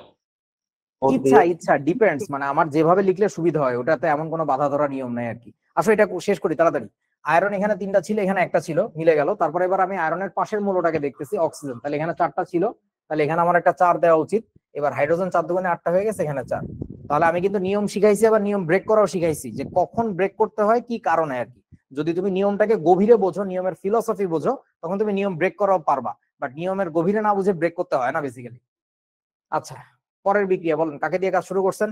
ইচ্ছা ইচ্ছা ডিপেন্ডস, মানে আমার যেভাবে লিখলে সুবিধা হয়, ওটাতে এমন কোনো বাধা ধরা নিয়ম নাই আর কি। আসলে এটা শেষ করি তাড়াতাড়ি। আয়রন এখানে 3টা ছিল, এখানে একটা ছিল, মিলে গেল। তারপরে এবার আমি আয়রনের পাশের মূলটাকে দেখতেছি, অক্সিজেন, তাহলে এখানে 4টা ছিল, তাহলে এখানে আমার একটা 4 দেওয়া উচিত। এবার হাইড্রোজেন 4 দুগুণে 8টা হয়ে গেছে, এখানে 4। তাহলে আমি কিন্তু নিয়ম শিখাইছি, আবার নিয়ম ব্রেক করাও শিখাইছি, যে কখন ব্রেক করতে হয়, কি কারণে আর কি। যদি তুমি নিয়মটাকে গভীরে বোঝো, নিয়মের ফিলোসফি বোঝো, তখন তুমি নিয়ম ব্রেক করাও পারবা। বাট নিয়মের গভীরে না বুঝে ব্রেক করতে হয় না বেসিক্যালি। আচ্ছা পরের বিক্রিয়া বলেন, কাকে দিয়ে কাজ শুরু করছেন?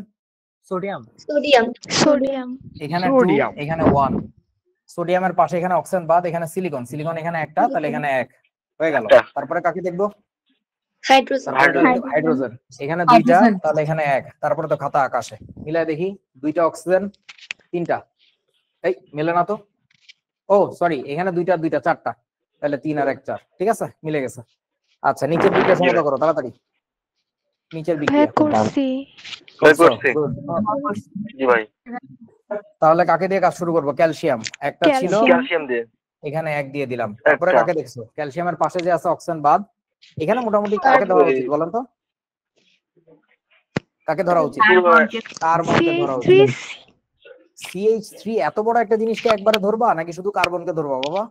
সোডিয়াম। সোডিয়াম। সোডিয়াম। এখানে 2, এখানে 1। সোডিয়ামের পাশে এখানে অক্সিজেন বাদ, এখানে সিলিকন, সিলিকন এখানে একটা, তাহলে এখানে 1 হয়ে গেল। তারপরে কাকে দেখবো? হাইড্রোজেন। হাইড্রোজেন, এখানে 2টা, তাহলে এখানে 1। তারপরে তো খাতা আকাশে, মিলাই দেখি, 2টা অক্সিজেন, 3টা, এই মেলে না তো। ও সরি, এখানে 2টা 2টা 4টা, তাহলে 3 আর 1 4, ঠিক আছে মিলে গেছে। আচ্ছা নিচের বিক্রিয়া সমতা করো তাড়াতাড়ি, নিচের বিক্রিয়া করছি। জি ভাই। তাহলে কাকে দিয়ে কাজ শুরু করবো? ক্যালসিয়াম একটা ছিল, ক্যালসিয়াম দিয়ে এখানে 1 দিয়ে দিলাম। তারপরে কাকে দেখছো? ক্যালসিয়ামের পাশে যে আছে অক্সিজেন বাদ, এখানে মোটামুটি কাকে ধরা উচিত বলেন তো? কাকে ধরা উচিত? কার্বনকে ধরা উচিত। CH3 এত বড় একটা জিনিসকে একবারে ধরবা নাকি শুধু কার্বনকে ধরবা বাবা?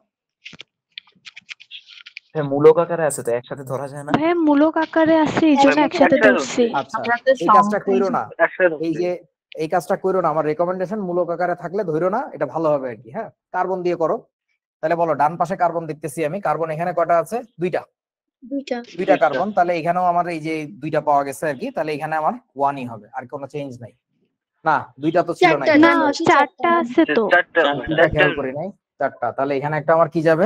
মূলক আকারে আছে তো একসাথে ধরা যায় না। ভাইয়া মূলক আকারে আছে এই জন্য একসাথে ধরছি। আচ্ছা এই কাজটা কইরো না, এই কাজটা কইরো না, আমার রেকমেন্ডেশন মূলক আকারে থাকলে ধরো না, এটা ভালো হবে আর কি। হ্যাঁ কার্বন দিয়ে করো। তাহলে বলো ডান পাশে কার্বন দেখতেছি আমি, কার্বন এখানে কয়টা আছে? দুইটা কার্বন। তাহলে এখানেও আমার এই যে দুইটা পাওয়া গেছে আর কি, তাহলে এখানে আমার 1ই হবে, আর কোনো চেঞ্জ নাই। না দুইটা তো ছিল না, না 4টা আছে তো। খেয়াল করি নাই, 4টা। তাহলে এখানে একটা আমার কি যাবে?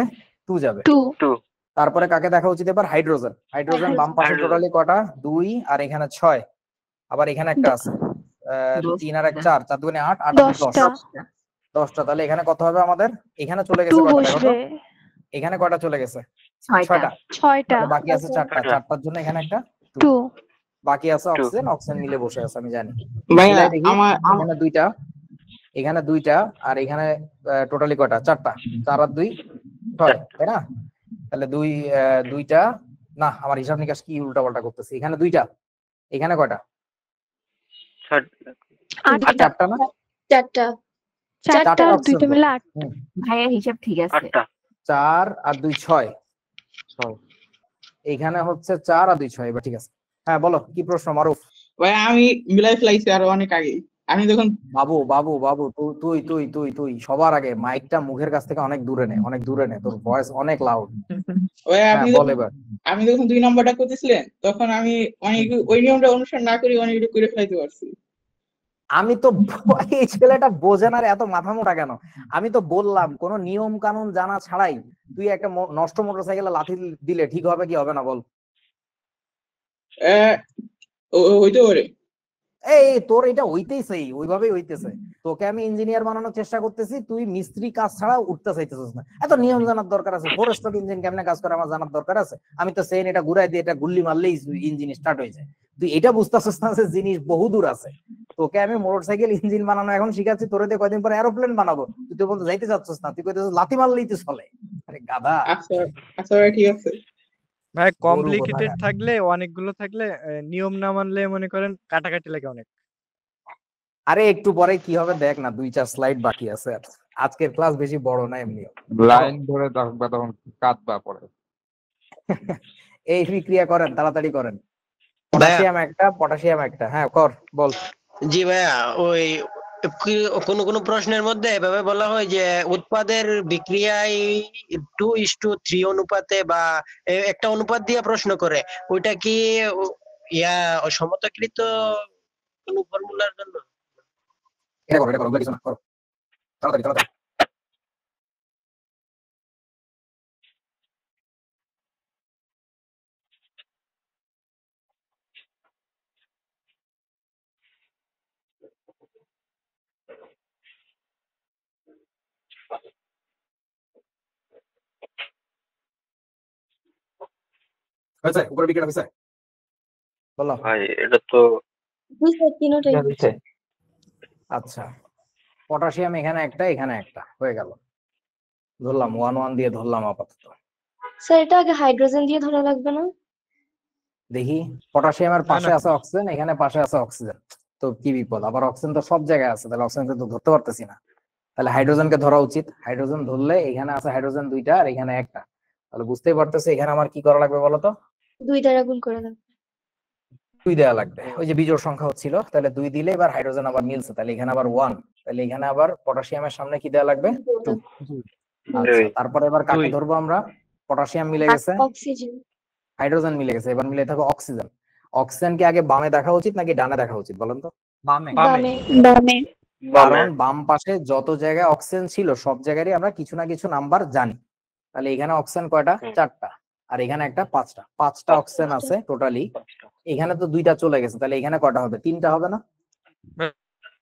2 যাবে। 2 তারপরে কাকে দেখা উচিত এবার? হাইড্রোজেন। হাইড্রোজেন বাম পাশে টোটালি কটা? 2 আর এখানে 6, আবার এখানে একটা আছে 3 আর 1 4, 4 2 8, 8 10টা। তাহলে এখানে কত হবে আমাদের? এখানে চলে গেছে কয়টা দেখো তো? এখানে কয়টা চলে গেছে? 6টা। বাকি আছে 4টা। 4টার জন্য এখানে একটা 2, বাকি আছে অক্সিজেন। অক্সিজেন মিলে বসে আছে আমি জানি। ভাইয়া এখানে দুইটা আর এখানে টোটালি কয়টা? 4টা। 4 আর 2 6, তাই না? তাহলে দুইটা না, আমার হিসাব নিকাশ কি উল্টা পাল্টা করতেছি। এখানে দুইটা, এখানে কয়টা? 4টা না? 4টা আর 2টা মিলে 8। ভাইয়া হিসাব ঠিক আছে। 4 আর 2 6। এখানে হচ্ছে 4 আর 2 6। এবার ঠিক আছে। হ্যাঁ বলো কি প্রশ্ন মারুফ? ভাইয়া আমি মিলাই ফেলাইছি আরো অনেক আগে। আমি যখন বাবু তুই সবার আগে মাইকটা মুখের কাছ থেকে অনেক দূরে নে, তোর ভয়েস অনেক লাউড। আপনি যখন 2 নম্বরটা করতেছিলেন তখন আমি অনেক ওই নিয়মটা অনুসরণ না করে অনেক করে ফেলাইতে পারছি। আমি তো এই ছেলেটা বোঝে না রে, এত মাথা মোটা কেন? আমি তো বললাম কোন নিয়ম কানুন জানা ছাড়াই তুই একটা নষ্ট মোটরসাইকেলে লাথি দিলে ঠিক হবে কি হবে না বল? হইতে পারে। এই তোর এটা হইতেছে, ওইভাবেই হইতেছে। তোকে আমি ইঞ্জিনিয়ার বানানোর চেষ্টা করতেছি, তুই মিস্ত্রি কাজ ছাড়া উঠতে চাইতেছিস না। এত নিয়ম জানার দরকার আছে? ফোরস্টক ইঞ্জিন কেমনে কাজ করে আমার জানার দরকার আছে? আমি তো সেন এটা ঘুরাই দিয়ে এটা গুল্লি মারলেই ইঞ্জিন স্টার্ট হয়ে যায়। তুই এটা বুঝতেছিস না যে জিনিস বহুদূর আছে। তোকে আমি মোটরসাইকেল ইঞ্জিন বানানো এখন শিখাচ্ছি, তোরে দিয়ে কয়দিন পরে এরোপ্লেন বানাবো। তুই তো বলতে যাইতে চাচ্ছিস না, তুই কইতেছিস লাথি মারলেই তো চলে। আরে গাধা। আচ্ছা ঠিক আছে ভাই, কমপ্লিকেটেড থাকলে অনেকগুলো থাকলে নিয়ম না মানলে মনে করেন কাটাকাটি লাগে অনেক। আরে একটু পরে কি হবে দেখ না, 2-4 স্লাইড বাকি আছে। আজকের ক্লাস বেশি বড় না, এমনি লাইন ধরে থাকবা তখন কাটবা পড়ে। এই বিক্রিয়া করেন, তাড়াতাড়ি করেন। পটাশিয়াম একটা। হ্যাঁ কর, বল। জি ভাইয়া, ওই কোন প্রশ্নের মধ্যে এভাবে বলা হয় যে উৎপাদের বিক্রিয়ায় 2:3 অনুপাতে বা একটা অনুপাত দিয়ে প্রশ্ন করে, ওইটা কি সমতাকৃত কোন ফর্মুলার জন্য? এটা করো কিছু না, করো তাড়াতাড়ি। হয়েছে? উপরে বিক্রিয়া হয়েছে? বললাম ভাই এটা তো আচ্ছা। পটাশিয়াম এখানে একটা হয়ে গেল, ধরলাম 1 দিয়ে ধরলাম আপাতত। স্যার এটা আগে হাইড্রোজেন দিয়ে ধরা লাগবে না? দেখি পটাশিয়ামের পাশে আছে অক্সিজেন, এখানে পাশে আছে অক্সিজেন, তো কি বিপদ? আবার অক্সিজেন তো সব জায়গায় আছে, তাহলে অক্সিজেনকে তো ধরতে পারতেছি না। তাহলে হাইড্রোজেনকে ধরা উচিত। হাইড্রোজেন ধরলে এখানে আছে হাইড্রোজেন 2টা আর এখানে একটা, তাহলে বুঝতেই পারতেছি এখানে আমার কি করা লাগবে বলতো? 2 দ্বারা গুণ করে দাও। 2 দেওয়া লাগবে। ওই যে বিজোড় সংখ্যা হচ্ছিল, তাহলে 2 দিলে এবার হাইড্রোজেন আবার মিলছে, তাহলে এখানে আবার 1, তাহলে এখানে আবার পটাশিয়ামের সামনে কি দেওয়া লাগবে? 2। আচ্ছা তারপরে এবার কাকে ধরবো আমরা? পটাশিয়াম মিলে গেছে, অক্সিজেন, হাইড্রোজেন মিলে গেছে, এবার মিলে থাকো অক্সিজেন। অক্সিজেনকে আগে বামে দেখা উচিত নাকি ডানে দেখা উচিত বলেন তো? বামে। কারণ বাম পাশে যত জায়গায় অক্সিজেন ছিল সব জায়গারই আমরা কিছু না কিছু নাম্বার জানি। তাহলে এখানে অক্সিজেন কয়টা? 4টা, আর এখানে একটা 5টা অক্সিজেন আছে টোটালি। এখানে তো 2টা চলে গেছে, তাহলে এখানে কয়টা হবে? 3টা হবে না?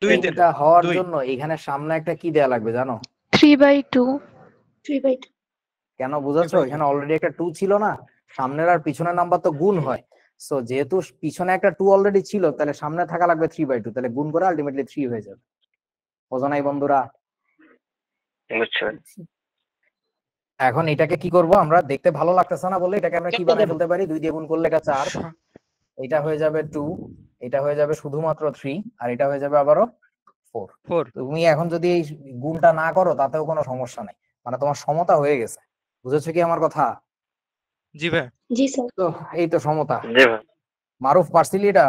2টা হওয়ার জন্য এখানে সামনে একটা কি দেয়া লাগবে জানো? 3/2। কেন বুঝাচ্ছ? এখানে অলরেডি একটা 2 ছিল না, সামনের আর পিছনের নাম্বার তো গুণ হয়। সো যেহেতু পিছনে একটা 2 অলরেডি ছিল, তাহলে সামনে থাকা লাগবে 3/2, তাহলে গুণ করে আলটিমেটলি 3 হয়ে যাবে। বোঝো নাই বন্ধুরা? এখন এটাকে কি করব আমরা, দেখতে ভালো লাগতেছে না বলে এটাকে আমরা কি বানাই ফেলতে পারি, 2 দিয়ে গুণ করলে এটা 4, এটা হয়ে যাবে 2, এটা হয়ে যাবে শুধুমাত্র 3, আর এটা হয়ে যাবে আবারও 4। তুমি এখন যদি এই গুণটা না করো তাতেও কোনো সমস্যা নাই, মানে তোমার সমতা হয়ে গেছে। বুঝেছো কি আমার কথা? জি ভাই। জি স্যার। তো এই তো সমতা। জি ভাই। মারুফ পারছিলি এটা?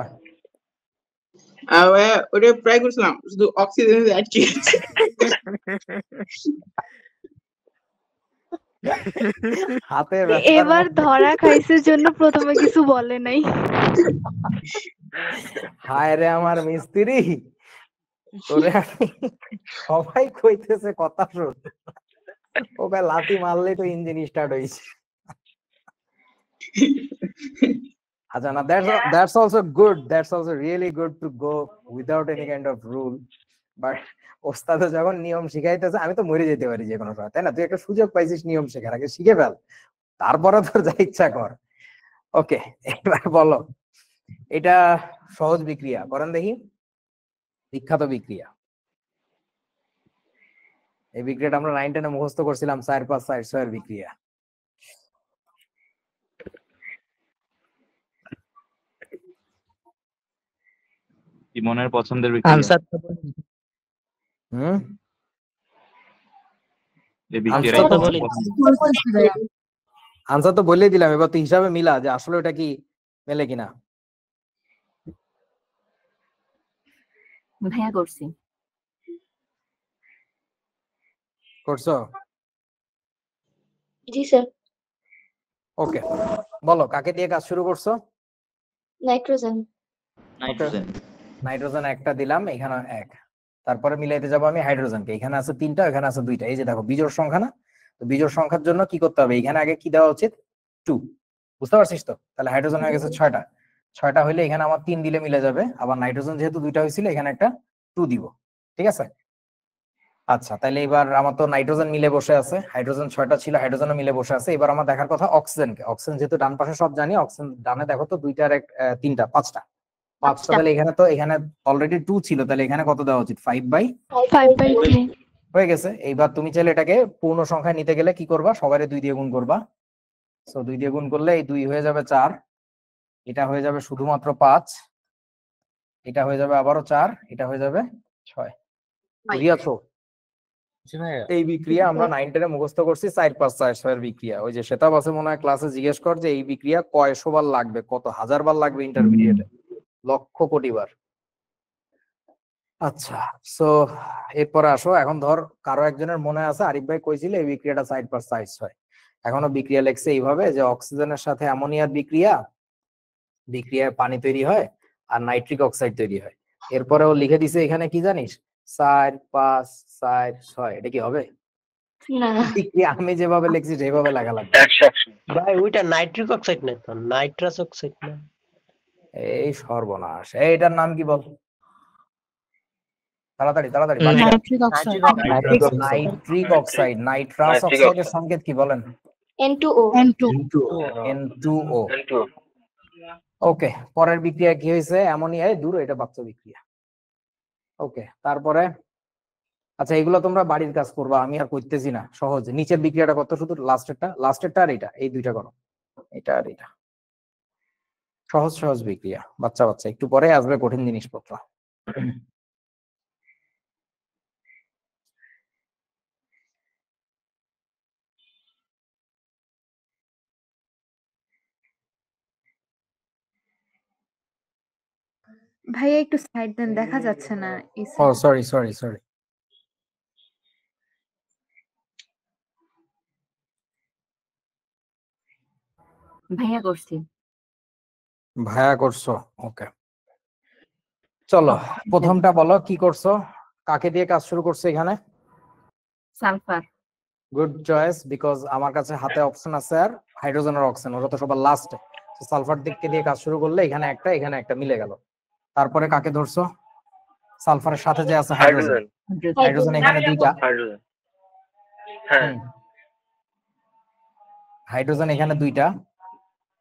ওটা ট্রাই করছিলাম, শুধু অক্সিজেন আটকে গেছে। হাতে এবার ধরা খাইছে জন্য প্রথমে কিছু বলে নাই। হায় রে আমার মিস্ত্রি, তোরে সবাই কইতেছে কথা শুন, ওকে লাথি মারলেই তো ইঞ্জিন স্টার্ট হইছে। আচ্ছা না, that's also good, that's also really good to go without any kind of rule, but ওস্তাদ যখন নিয়ম শিখাইতেছে আমি তো মরে যেতে পারি যে কোনো সময়, তাই না? তুই একটা সুযোগ পাইছিস নিয়ম শেখার, আগে শিখে ফেল, তারপরে তোর যা ইচ্ছা কর। ওকে, এবার বলো, এটা সহজ বিক্রিয়া করেন দেখি, বিখ্যাত বিক্রিয়া। এই বিক্রিয়াটা আমরা 9 10 মুখস্থ করছিলাম, 4 5 4 6 এর বিক্রিয়া। ইমনের পছন্দের বিক্রিয়া। আনসার এই বিক্রিয়াটাই আনসার তো বলেই দিলাম, এবার তুই হিসাবে মিলা যে আসলে এটা কি মেলে কিনা। ভাইয়া করছি। করছো? জি স্যার। ওকে, বলো কাকে দিয়ে কাজ শুরু করছো? নাইট্রোজেন। নাইট্রোজেন একটা দিলাম, এখানে 1, তারপরে মিলাইতে যাবো আমি হাইড্রোজেনকে, এখানে আছে 3টা, এখানে আছে 2টা। এই যে দেখো বিজোড় সংখ্যা না, তো বিজোড় সংখ্যার জন্য কি করতে হবে, এখানে আগে কি দেওয়া উচিত, 2। বুঝতে পারছিস তো? তাহলে হাইড্রোজেন হয়ে গেছে 6টা, 6টা হইলে এখানে আমার 3 দিলে মিলে যাবে, আবার নাইট্রোজেন যেহেতু 2টা হয়েছিল এখানে একটা 2 দিব, ঠিক আছে? আচ্ছা, তাহলে এবার আমার তো নাইট্রোজেন মিলে বসে আছে, হাইড্রোজেন 6টা ছিল, হাইড্রোজেনও মিলে বসে আছে। এবার আমার দেখার কথা অক্সিজেনকে, অক্সিজেন যেহেতু ডান পাশে সব জানি, অক্সিজেন ডানে দেখো তো 2টা আর 3টা, 5টা, তাহলে এখানে তো এখানে অলরেডি 2 ছিল, তাহলে এখানে কত দেওয়া উচিত, 5/2 হয়ে গেছে। এইবার তুমি চাইলে এটাকে পূর্ণ সংখ্যায় নিতে গেলে কি করবা, সবারে 2 দিয়ে গুণ করবা। সো 2 দিয়ে গুণ করলে এই 2 হয়ে যাবে 4, এটা হয়ে যাবে শুধুমাত্র 5, এটা হয়ে যাবে আবারও 4, এটা হয়ে যাবে 6। বুঝিয়াছো? এই বিক্রিয়া আমরা 9 10 মুখস্থ করছি, 4 5 4 6 এর বিক্রিয়া। ওই যে সেটা বাসে মনে হয় ক্লাসে জিজ্ঞেস কর যে এই বিক্রিয়া কয়শো বার লাগবে, কত হাজার বার লাগবে ইন্টারমিডিয়েটে, লক্ষ কোটি বার। আচ্ছা, সো এরপরে আসো, এখন ধর কারো একজনের মনে আছে আরিফ ভাই কইছিল এই বিক্রিয়াটা 4 5 4 6, এখনো বিক্রিয়া লেখছে এইভাবে যে অক্সিজেনের সাথে অ্যামোনিয়ার বিক্রিয়ায় পানি তৈরি হয় আর নাইট্রিক অক্সাইড তৈরি হয়। এরপরে ও লিখে দিছে এখানে কি জানিস, 4 5 4 6। এটা কি হবে? না, আমি যেভাবে লিখছি সেভাবে লেখা লাগবে। ভাই ওইটা নাইট্রিক অক্সাইড না, তো নাইট্রাস অক্সাইড না। এই সর্বনাশ, এইটার নাম কি বল, তাড়াতাড়ি তাড়াতাড়ি। Nitric oxide. Nitric oxide, nitrous অক্সাইডের সংকেত কি বলেন? N2O। N2O। ওকে, পরের বিক্রিয়া কি হয়েছে, অ্যামোনিয়ায় দূর, এটা বাচ্চা বিক্রিয়া। ওকে, তারপরে আচ্ছা এগুলো তোমরা বাড়ির কাজ করবা, আমি আর করতেছি না, সহজ। নিচের বিক্রিয়াটা কত, শুধু লাস্টেরটা আর এটা, এই 2টা করো, এটা আর এটা, সহজ সহজ বিক্রিয়া, বাচ্চা বাচ্চা। একটু পরে আসবে কঠিন জিনিসপত্র। ভাইয়া একটু সাইড দেন, দেখা যাচ্ছে না। ও সরি সরি সরি। ভাইয়া করছি। ভাইয়া করছো? ওকে, চলো প্রথমটা বলো কি করছো, কাকে দিয়ে কাজ শুরু করছো এখানে? সালফার। গুড চয়েস, বিকজ আমার কাছে হাতে অপশন আছে আর হাইড্রোজেন আর অক্সিজেন, ওরা তো সবার লাস্টে। সালফার দিককে দিয়ে কাজ শুরু করলে এখানে একটা মিলে গেল। তারপরে কাকে ধরছো? সালফারের সাথে যে আছে হাইড্রোজেন, হাইড্রোজেন এখানে 2টা, হাইড্রোজেন এখানে 2টা,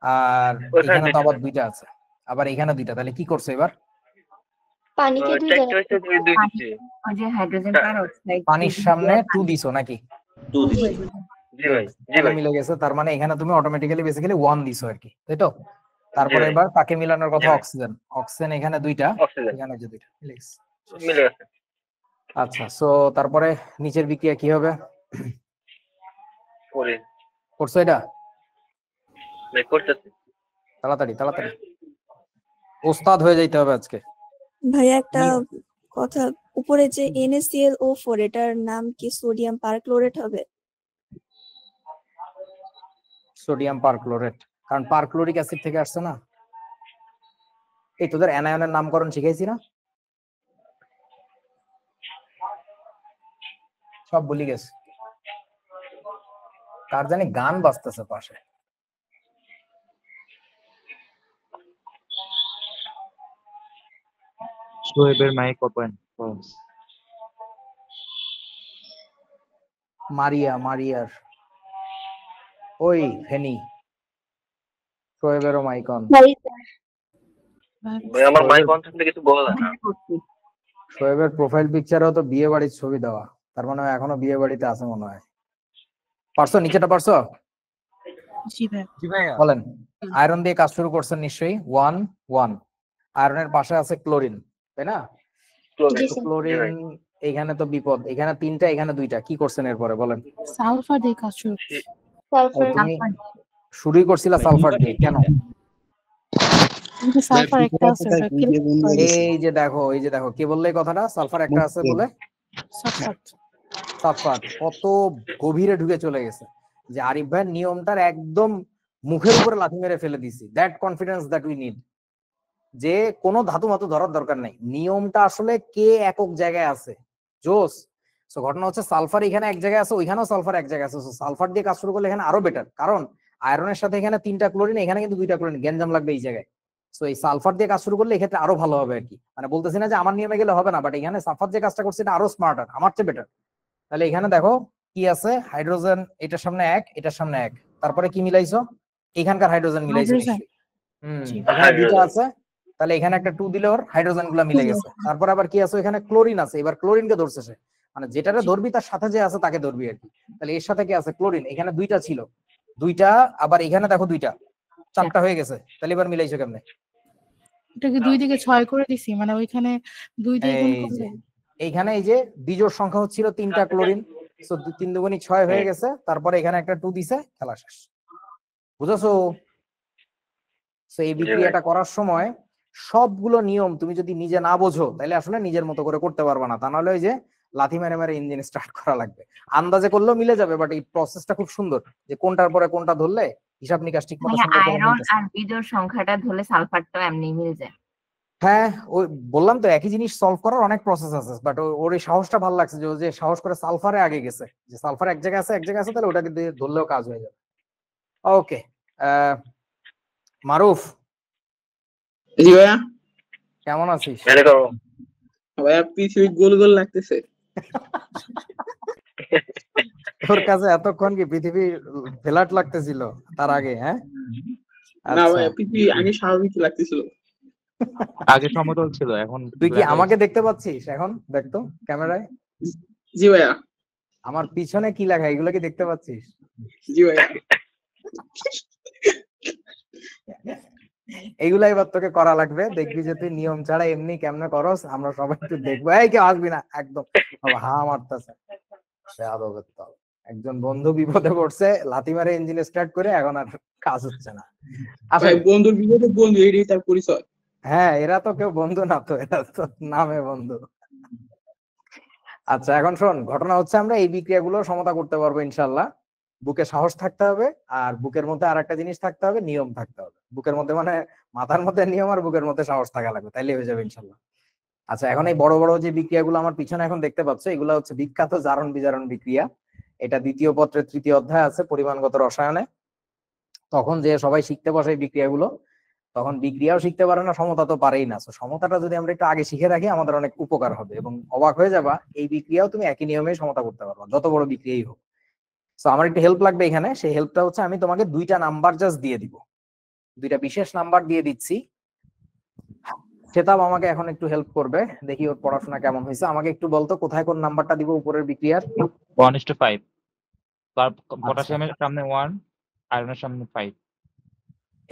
আর এখানে তো আবার 2টা আছে, আবার এখানে 2টা, তাহলে কি করছো এবার? পানিকে 2 জায়গায়, ওই যে হাইড্রোজেন পারঅক্সাইড পানির সামনে 2 দিছো নাকি? 2 দিছি। জি ভাই জি তাহলে ভাই মিলে গেছে, তার মানে এখানে তুমি অটোমেটিক্যালি বেসিক্যালি 1 দিছো আর কি, তাই তো? তারপরে ভাই। এবার তাকে মিলানোর কথা জি ভাই। অক্সিজেন, অক্সিজেন এখানে দুইটা, অক্সিজেন এখানে যে দুইটা মিলে গেছে। মিলে গেছে। আচ্ছা, সো তারপরে নিচের বিক্রিয়া কি হবে? করি করছো এটা? ভাই, করতেছি। তাড়াতাড়ি তাড়াতাড়ি, ওস্তাদ হয়ে যাইতে হবে আজকে। ভাইয়া একটা কথা, উপরে যে NaClO4 এটার নাম কি সোডিয়াম পারক্লোরেট হবে? সোডিয়াম পারক্লোরেট, কারণ পারক্লোরিক অ্যাসিড থেকে আসছে না। এই তোদের অ্যানায়নের নামকরণ শিখাইছি না? সব ভুলে গেছে। কার জানি গান বাজতেছে পাশে। শোয়েবের মাইক ওপেন। মারিয়ার ওই ফেনি, শোয়েবেরও মাইক অন। ভাই আমার মাইক অন থাকলে কিছু বলা যায় না। শোয়েবের প্রোফাইল পিকচারেও তো বিয়ে বাড়ির ছবি দেওয়া, তার মানে ও এখনো বিয়ে বাড়িতে আছে মনে হয়। পারছো নিচেটা পারছো? জি ভাইয়া। বলেন। আয়রন দিয়ে কাজ শুরু করছেন নিশ্চয়ই। 1 আয়রনের পাশে আছে ক্লোরিন, তাই না? ক্লোরিন এখানে তো বিপদ, এখানে 3টা এখানে 2টা, কি করছেন এরপরে বলেন? সালফার দিয়ে কাজ শুরু তুমি শুরুই করছিলা সালফার দিয়ে, কেন? সালফার একটা আছে এই যে দেখো কে বললে এই কথাটা, সালফার একটা আছে বলে? সালফার কত গভীরে ঢুকে চলে গেছে যে আরিফ ভাইয়ের নিয়মটার একদম মুখের উপরে লাথি মেরে ফেলে দিছি। That confidence that we need, যে কোনো ধাতু মাতু ধরার দরকার নাই, নিয়মটা আসলে কে একক জায়গায় আছে। জোস। সো ঘটনা হচ্ছে সালফার এখানে এক জায়গায় আছে, ওইখানেও সালফার এক জায়গায় আছে। সালফার দিয়ে কাজ শুরু করলে এখানে আরো বেটার, কারণ আয়রনের সাথে এখানে 3টা ক্লোরিন, এখানে কিন্তু 2টা ক্লোরিন, গ্যাঞ্জাম লাগবে এই জায়গায়। সো এই সালফার দিয়ে কাজ শুরু করলে এক্ষেত্রে আরো ভালো হবে আর কি। মানে বলতেছি না যে আমার নিয়মে গেলে হবে না, বাট এখানে সালফার যে কাজটা করছে এটা আরো স্মার্টার, আমার চেয়ে বেটার। তাহলে এখানে দেখো কি আছে, হাইড্রোজেন এটার সামনে 1, এটার সামনে 1, তারপরে কি মিলাইছো? এখানকার হাইড্রোজেন মিলাইছো নিশ্চয়ই। এখানে 2টা আছে, তাহলে এখানে একটা 2 দিলে ওর হাইড্রোজেন গুলা মিলে গেছে। তারপর আবার কি আছে, এখানে ক্লোরিন আছে, এবার ক্লোরিনকে ধরছে সে, মানে যেটারে ধরবি তার সাথে যে আছে তাকে ধরবি আর কি। তাহলে এর সাথে কি আছে? ক্লোরিন। এখানে 2টা ছিল, 2টা, আবার এখানে দেখো 2টা, 4টা হয়ে গেছে। তাহলে এবার মিলাইছো কেমনে? এটাকে 2 দিকে 6 করে দিছি, মানে ওইখানে 2 দিয়ে গুণ করলে এইখানে এই যে বিজোড় সংখ্যা হচ্ছিল 3টা ক্লোরিন, সো 3 দুগুণী 6 হয়ে গেছে। তারপরে এখানে একটা 2 দিছে, খেলা শেষ। বুঝছো? সো এই বিক্রিয়াটা করার সময় সবগুলো নিয়ম তুমি যদি নিজে না বোঝো তাহলে আসলে নিজের মতো করে করতে পারবে না, তা নাহলে ওই যে লাথি মেরে মেরে ইঞ্জিন স্টার্ট করা লাগবে। আন্দাজে করলেও মিলে যাবে, বাট এই প্রসেসটা খুব সুন্দর, যে কোনটার পরে কোনটা ধরলে হিসাব নিকাশ ঠিক মতো সুন্দর করে আয়রন মিলতেছে। আর বিজোড় সংখ্যাটা ধরলে সালফারটাও এমনি মিলে যায়। হ্যাঁ, ওই বললাম তো একই জিনিস সলভ করার অনেক প্রসেস আছে, বাট ওর এই সাহসটা ভালো লাগছে যে ও যে সাহস করে সালফারে আগে গেছে, যে সালফার এক জায়গায় আছে তাহলে ওটাকে দিয়ে ধরলেও কাজ হয়ে যাবে। ওকে, মারুফ। জি ভাইয়া। কেমন আছিস? ভাইয়া পৃথিবী গোল গোল লাগতেছে। তোর কাছে এতক্ষণ কি পৃথিবী ফ্ল্যাট লাগতেছিল তার আগে? হ্যাঁ না ভাইয়া, পৃথিবী আগে স্বাভাবিক লাগতেছিল। আগে সমতল ছিল, এখন তুই কি আমাকে দেখতে পাচ্ছিস এখন? দেখতো ক্যামেরায়। জি ভাইয়া। আমার পিছনে কি লেখা এগুলো কি দেখতে পাচ্ছিস? জি ভাইয়া। এইগুলা এবার তোকে করা লাগবে, দেখবি যে তুই নিয়ম ছাড়া এমনি কেমনে করস, আমরা সবাই একটু দেখবো। এই কেউ আসবি না একদম, হা মারতেছে একজন বন্ধু বিপদে পড়ছে, লাথি মারে ইঞ্জিন স্টার্ট করে, এখন আর কাজ হচ্ছে না। ভাই বন্ধুর বিপদে বন্ধু, এটাই তার পরিচয়। হ্যাঁ, এরা তো কেউ বন্ধু না, তো এরা তো নামে বন্ধু। আচ্ছা এখন শোন, ঘটনা হচ্ছে আমরা এই বিক্রিয়াগুলো সমতা করতে পারবো ইনশাল্লাহ। বুকে সাহস থাকতে হবে, আর বুকের মধ্যে আর একটা জিনিস থাকতে হবে, নিয়ম থাকতে হবে। বুকের মধ্যে মানে মাথার মধ্যে নিয়ম, আর বুকের মধ্যে সাহস থাকা লাগবে, তাইলে হয়ে যাবে ইনশাল্লাহ। আচ্ছা এখন এই বড় বড় যে বিক্রিয়াগুলো আমার পিছনে এখন দেখতে পাচ্ছ, এগুলো হচ্ছে বিখ্যাত জারণ বিজারণ বিক্রিয়া। এটা 2য় পত্রের 3য় অধ্যায় আছে পরিমাণগত রসায়নে। তখন যে সবাই শিখতে বসে এই বিক্রিয়াগুলো, তখন বিক্রিয়াও শিখতে পারে না, সমতা তো পারেই না। সমতাটা যদি আমরা একটু আগে শিখে রাখি আমাদের অনেক উপকার হবে, এবং অবাক হয়ে যাবা এই বিক্রিয়াও তুমি একই নিয়মে সমতা করতে পারবা, যত বড় বিক্রিয়াই হোক। তো আমার একটু হেল্প লাগবে এখানে। সেই হেল্পটা হচ্ছে আমি তোমাকে 2টা নাম্বার জাস্ট দিয়ে দিব, 2টা বিশেষ নাম্বার দিয়ে দিচ্ছি। সেটাও আমাকে এখন একটু হেল্প করবে, দেখি ওর পড়াশোনা কেমন হয়েছে। আমাকে একটু বলতো কোথায় কোন নাম্বারটা দিব উপরের বিক্রিয়ার? 1:5 পটাশিয়ামের সামনে 1, আয়রনের সামনে 5।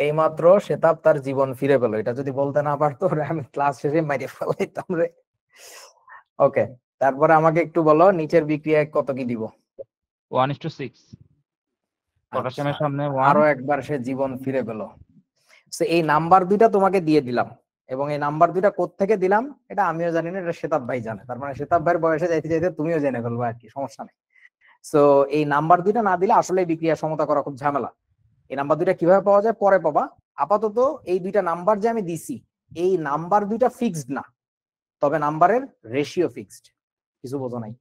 এইমাত্র সেতাব তার জীবন ফিরে পেলো। এটা যদি বলতে না পারতো ওরে আমি ক্লাস শেষে মাইরে ফেলাইতাম রে। ওকে, তারপরে আমাকে একটু বলো নিচের বিক্রিয়ায় কত কি দিব? 1:6। পটাশিয়ামের আচ্ছা, সামনে আরো 1। একবার সে জীবন ফিরে পেল। এই নাম্বার দুইটা তোমাকে দিয়ে দিলাম, এবং এই নাম্বার দুইটা কোত্থেকে দিলাম এটা আমিও জানি না, এটা সেতাব ভাই জানে। তার মানে সেতাব ভাইয়ের বয়সে যাইতে যাইতে তুমিও জেনে ফেলবো আর কি, সমস্যা নেই। সো এই নাম্বার দুইটা না দিলে আসলে বিক্রিয়া সমতা করা খুব ঝামেলা। এই নাম্বার দুইটা কিভাবে পাওয়া যায় পরে পাবা। আপাতত এই দুইটা নাম্বার যে আমি দিছি, এই নাম্বার দুইটা ফিক্সড না, তবে নাম্বারের রেশিও ফিক্সড। কিছু বোঝো নাই?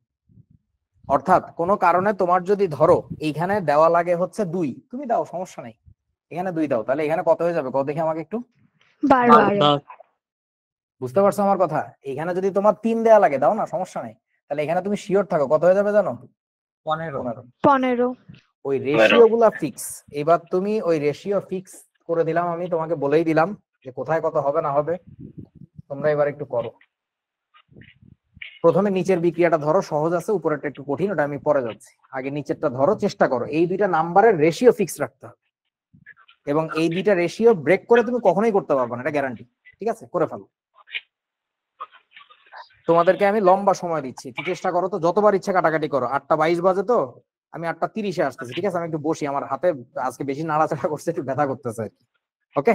অর্থাৎ কোনো কারণে তোমার যদি ধরো এইখানে দেওয়া লাগে হচ্ছে 2, তুমি দাও, সমস্যা নাই, এখানে 2 দাও, তাহলে এখানে কত হয়ে যাবে কত দেখি আমাকে একটু। 12। বুঝতে পারছো আমার কথা? এখানে যদি তোমার 3 দেওয়া লাগে দাও না, সমস্যা নাই, তাহলে এখানে তুমি শিওর থাকো কত হয়ে যাবে জানো? 15। ওই রেশিও গুলা ফিক্স। এবার তুমি ওই রেশিও ফিক্স করে দিলাম, আমি তোমাকে বলেই দিলাম যে কোথায় কত হবে না হবে। তোমরা এবার একটু করো। প্রথমে নিচের বিক্রিয়াটা ধরো, সহজ আছে, উপরেরটা একটু কঠিন, ওটা আমি পরে যাচ্ছি। আগে নিচেরটা ধরো, চেষ্টা করো এই দুইটা নাম্বারের রেশিও ফিক্স রাখতে হবে, এবং এই দুইটা রেশিও ব্রেক করে তুমি কখনোই করতে পারবে না, এটা গ্যারান্টি। ঠিক আছে, করে ফেলো। তোমাদেরকে আমি লম্বা সময় দিচ্ছি, একটু চেষ্টা করো তো, যতবার ইচ্ছা কাটাকাটি করো। 8:22 বাজে তো, আমি 8:30-এ আসতেছি। ঠিক আছে, আমি একটু বসি, আমার হাতে আজকে বেশি নাড়াচাড়া করছে, একটু ব্যথা করতেছে আর কি। ওকে,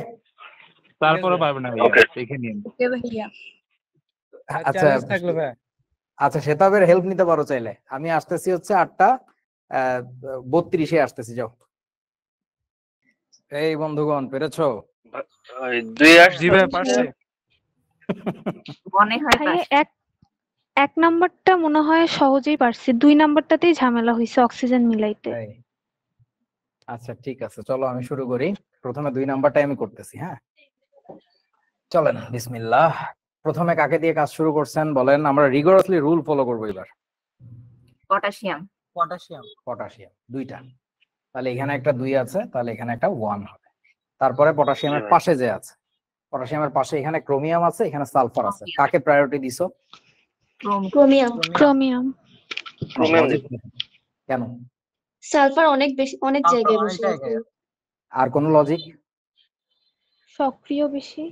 তারপরে পারবে না ভাইয়া, দেখে নিন। আচ্ছা আচ্ছা, সেতাবের হেল্প নিতে পারো চাইলে। আমি আসতেছি হচ্ছে 8:32-এ আসতেছি, যাও। এই বন্ধুগণ, পেরেছো? জি ভাই পারছি। মনে হয় ভাইয়া এক নাম্বারটা মনে হয় সহজেই পারছি, 2 নাম্বারটাতেই ঝামেলা হয়েছে অক্সিজেন মিলাইতে। আচ্ছা ঠিক আছে, চলো আমি শুরু করি। প্রথমে 2 নাম্বারটাই আমি করতেছি। হ্যাঁ, চলেন, বিসমিল্লাহ। প্রথমে কাকে দিয়ে কাজ শুরু করছেন বলেন? আমরা রিগোরাসলি রুল ফলো করবো এবার। পটাশিয়াম। পটাশিয়াম 2টা, তাহলে এখানে একটা 2 আছে, তাহলে এখানে একটা 1 হবে। তারপরে পটাশিয়ামের পাশে যে আছে, পটাশিয়ামের পাশে এখানে ক্রোমিয়াম আছে, এখানে সালফার আছে। কাকে প্রায়োরিটি দিছো? ক্রোমিয়াম। কেন? সালফার অনেক জায়গায় বেশি। আর কোন লজিক? সক্রিয় বেশি।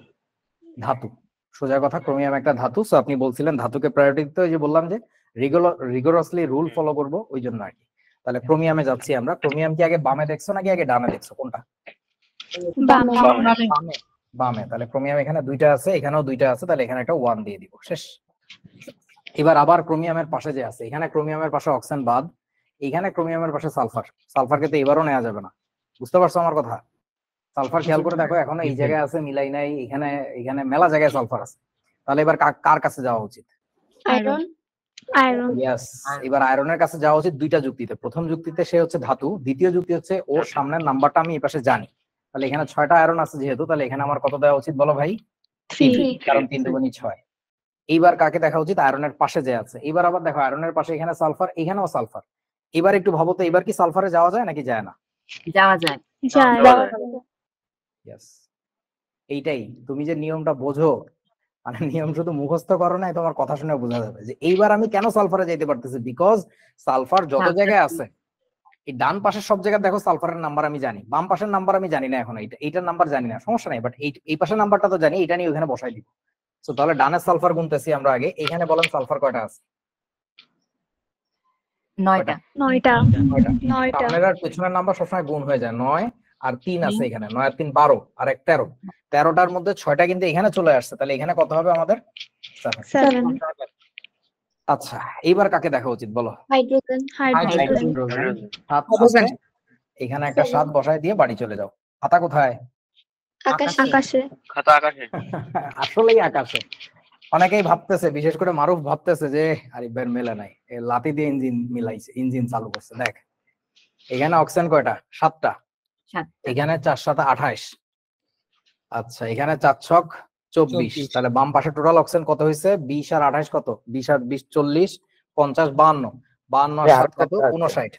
ধাতু, সোজা কথা, ক্রোমিয়াম একটা ধাতু। সো আপনি বলছিলেন ধাতুকে প্রায়োরিটি দিতে, ওই যে বললাম যে রিগোরাসলি রুল ফলো করব, ওই জন্য আর কি। তাহলে ক্রোমিয়ামে যাচ্ছি আমরা। ক্রোমিয়াম কি আগে বামে দেখছো নাকি আগে ডানে দেখছো, কোনটা? বামে। তাহলে ক্রোমিয়াম এখানে 2টা আছে, এখানেও 2টা আছে, তাহলে এখানে একটা 1 দিয়ে দিব, শেষ। এবার আবার ক্রোমিয়ামের পাশে যে আছে, এখানে ক্রোমিয়ামের পাশে অক্সিজেন বাদ, এখানে ক্রোমিয়ামের পাশে সালফার। সালফারকে তো এবারও নেওয়া যাবে না, বুঝতে পারছো আমার কথা? সালফার খেয়াল করে দেখো, এখনো এই জায়গায় আছে, মিলাই নাই, এখানে মেলা জায়গায় সালফার আছে। তাহলে এবার কার কাছে যাওয়া উচিত? আয়রন। ইয়েস, এবার আয়রনের কাছে যাওয়া উচিত 2টা যুক্তিতে। প্রথম যুক্তিতে সে হচ্ছে ধাতু, দ্বিতীয় যুক্তি হচ্ছে ওর সামনের নাম্বারটা আমি এই পাশে জানি। তাহলে এখানে 6টা আয়রন আছে যেহেতু, তাহলে এখানে আমার কত দেওয়া উচিত বলো ভাই? 3, কারণ 3 দুগুণী 6। এইবার কাকে দেখা উচিত? আয়রনের পাশে যে আছে। এবার আবার দেখো, আয়রনের পাশে এখানে সালফার, এখানেও সালফার। এবার একটু ভাবো তো, এবার কি সালফারে যাওয়া যায় নাকি যায় না? যাওয়া যায়। ইয়েস, এইটাই। তুমি যে নিয়মটা বোঝো, মানে নিয়ম শুধু মুখস্থ করো না, তোমার কথা শুনে বোঝা যাবে যে এইবার আমি কেন সালফারে যাইতে পারতেছি। বিকজ সালফার যত জায়গায় আছে, এই ডান পাশের সব জায়গায় দেখো সালফারের নাম্বার আমি জানি, বাম পাশের নাম্বার আমি জানি না, এখন এইটার নাম্বার জানি না, সমস্যা নাই, বাট এই পাশের নাম্বারটা তো জানি, এটা নিয়ে ওখানে বসাই দিব। তো তাহলে ডানের সালফার গুনতেছি আমরা আগে। এখানে বলেন সালফার কয়টা আছে? 9টা। সামনের আর পেছনের নাম্বার সবসময় গুণ হয়ে যায়। 9 আর 3 আছে এখানে, 9 আর 3 12, আর 1 13। 13টার মধ্যে 6টা কিন্তু এখানে চলে আসছে, তাহলে এখানে কত হবে আমাদের? 7। আচ্ছা, এইবার কাকে দেখা উচিত বলো? হাইড্রোজেন। এখানে একটা 7 বসায় দিয়ে বাড়ি চলে যাও। খাতা কোথায়? আকাশে। খাতা আকাশে। আসলেই আকাশে। অনেকেই ভাবতেছে, বিশেষ করে মারুফ ভাবতেছে যে আরে বের মেলে নাই, লাতি দিয়ে ইঞ্জিন মিলাইছে, ইঞ্জিন চালু করছে। দেখ এখানে অক্সিজেন কয়টা? 7টা। এখানে 4 × 7 = 28। আচ্ছা, এখানে 4 × 6 = 24। তাহলে বাম পাশে টোটাল অক্সিজেন কত হয়েছে? 20 আর 28 কত? 20 আর 20 40, 50 52, 52 আর 7 কত? 59।